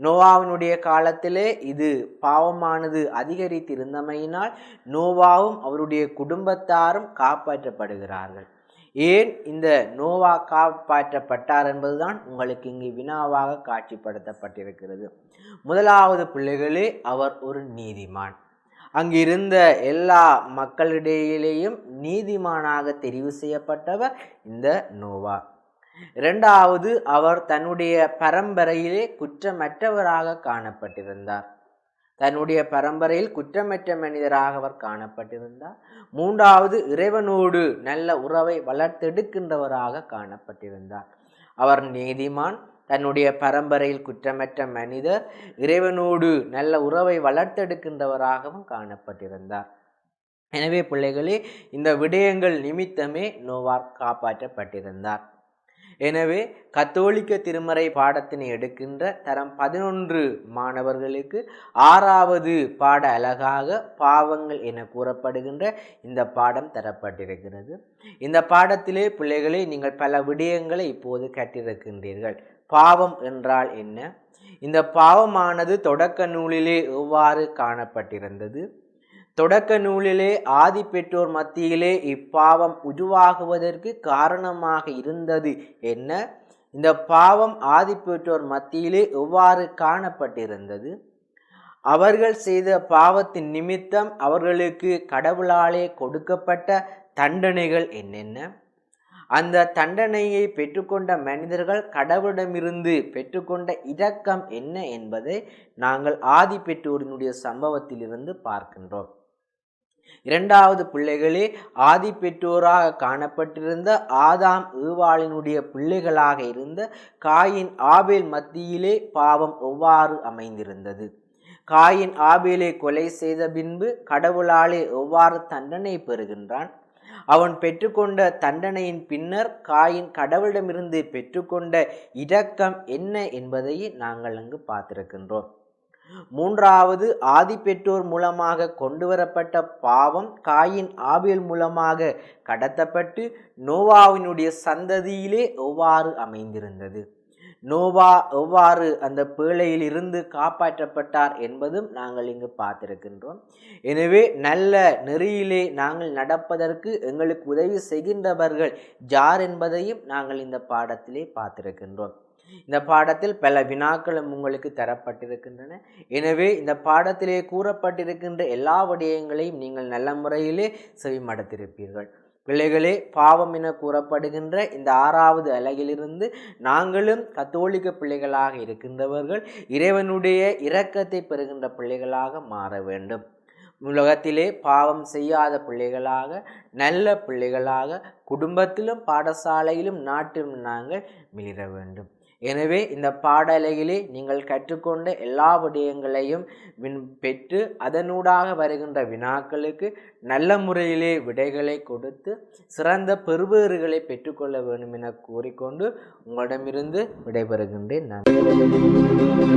நோவாவினுடைய காலத்திலே இது பாவமானது அதிகரித்திருந்தமையினால் நோவாவும் அவருடைய குடும்பத்தாரும் காப்பாற்றப்படுகிறார்கள். ஏன் இந்த நோவா காப்பாற்றப்பட்டார் என்பதுதான் உங்களுக்கு இங்கு வினாவாக காட்சிப்படுத்தப்பட்டிருக்கிறது. முதலாவது பிள்ளைகளே, அவர் ஒரு நீதிமான். அங்கிருந்த எல்லா மக்களிடையிலேயும் நீதிமானாக தெரிவு செய்யப்பட்டவர் இந்த நோவா. இரண்டாவது, அவர் தன்னுடைய பரம்பரையிலே குற்றமற்றவராக காணப்பட்டிருந்தார். தன்னுடைய பரம்பரையில் குற்றமற்ற மனிதராக அவர் காணப்பட்டிருந்தார். மூன்றாவது, இறைவனோடு நல்ல உறவை வளர்த்தெடுக்கின்றவராக காணப்பட்டிருந்தார். அவர் நீதிமான், தன்னுடைய பரம்பரையில் குற்றமற்ற மனிதர், இறைவனோடு நல்ல உறவை வளர்த்தெடுக்கின்றவராகவும் காணப்பட்டிருந்தார். எனவே பிள்ளைகளே, இந்த விடயங்கள் நிமித்தமே நோவா காப்பாற்றப்பட்டிருந்தார். எனவே கத்தோலிக்க திருமறை பாடத்தினை எடுக்கின்ற தரம் 11 மாணவர்களுக்கு 6வது பாட அலகாக பாவங்கள் என கூறப்படுகின்ற இந்த பாடம் தரப்பட்டிருக்கிறது. இந்த பாடத்திலே பிள்ளைகளே, நீங்கள் பல விடயங்களை இப்போது கற்றிருக்கின்றீர்கள். பாவம் என்றால் என்ன? இந்த பாவமானது தொடக்க நூலிலே எவ்வாறு காணப்பட்டிருந்தது? தொடக்க நூலிலே ஆதி பெற்றோர் மத்தியிலே இப்பாவம் உருவாகுவதற்கு காரணமாக இருந்தது என்ன? இந்த பாவம் ஆதி பெற்றோர் மத்தியிலே எவ்வாறு காணப்பட்டிருந்தது? அவர்கள் செய்த பாவத்தின் நிமித்தம் அவர்களுக்கு கடவுளாலே கொடுக்கப்பட்ட தண்டனைகள் என்னென்ன? அந்த தண்டனையை பெற்றுக்கொண்ட மனிதர்கள் கடவுளிடமிருந்து பெற்றுக்கொண்ட இரக்கம் என்ன என்பதை நாங்கள் ஆதி பெற்றோரினுடைய சம்பவத்திலிருந்து பார்க்கின்றோம். இரண்டாவது பிள்ளைகளே, ஆதி பெற்றோராக காணப்பட்டிருந்த ஆதாம் ஏவாளினுடைய பிள்ளைகளாக இருந்த காயின் ஆபேல் மத்தியிலே பாவம் எவ்வாறு அமைந்திருந்தது? காயின் ஆபேலை கொலை செய்த பின்பு கடவுளாலே எவ்வாறு தண்டனை பெறுகின்றான்? அவன் பெற்றுக்கொண்ட தண்டனையின் பின்னர் காயின் கடவுளிடமிருந்து பெற்றுக்கொண்ட இரக்கம் என்ன என்பதை நாங்கள் அங்கு பார்த்திருக்கின்றோம். மூன்றாவது, ஆதி பெற்றோர் மூலமாக கொண்டு வரப்பட்ட பாவம் காயின் ஆபேல் மூலமாக கடத்தப்பட்டு நோவாவினுடைய சந்ததியிலே எவ்வாறு அமைந்திருந்தது? நோவா எவ்வாறு அந்த பேழையில் இருந்து காப்பாற்றப்பட்டார் என்பதும் நாங்கள் இங்கு பார்த்திருக்கின்றோம். எனவே நல்ல நெறியிலே நாங்கள் நடப்பதற்கு எங்களுக்கு உதவி செய்கின்றவர்கள் யார் என்பதையும் நாங்கள் இந்த பாடத்திலே பார்த்திருக்கின்றோம். இந்த பாடத்தில் பல வினாக்களும் உங்களுக்கு தரப்பட்டிருக்கின்றன. எனவே இந்த பாடத்திலே கூறப்பட்டிருக்கின்ற எல்லா விடயங்களையும் நீங்கள் நல்ல முறையிலே செவிமடுத்திருப்பீர்கள். பிள்ளைகளே, பாவம் என கூறப்படுகின்ற இந்த 6வது அலகிலிருந்து நாங்களும் கத்தோலிக்க பிள்ளைகளாக இருக்கின்றவர்கள் இறைவனுடைய இரக்கத்தை பெறுகின்ற பிள்ளைகளாக மாற வேண்டும். உலகத்திலே பாவம் செய்யாத பிள்ளைகளாக, நல்ல பிள்ளைகளாக, குடும்பத்திலும் பாடசாலையிலும் நாட்டிலும் நாங்கள் மிளிர வேண்டும். எனவே இந்த பாடலையிலே நீங்கள் கற்றுக்கொண்ட எல்லா விடயங்களையும் பெற்று அதனூடாக வருகின்ற வினாக்களுக்கு நல்ல முறையிலே விடைகளை கொடுத்து சிறந்த பெறுபேறுகளை பெற்றுக்கொள்ள வேண்டும் என கூறிக்கொண்டு உங்களிடமிருந்து விடைபெறுகின்றேன். நன்றி.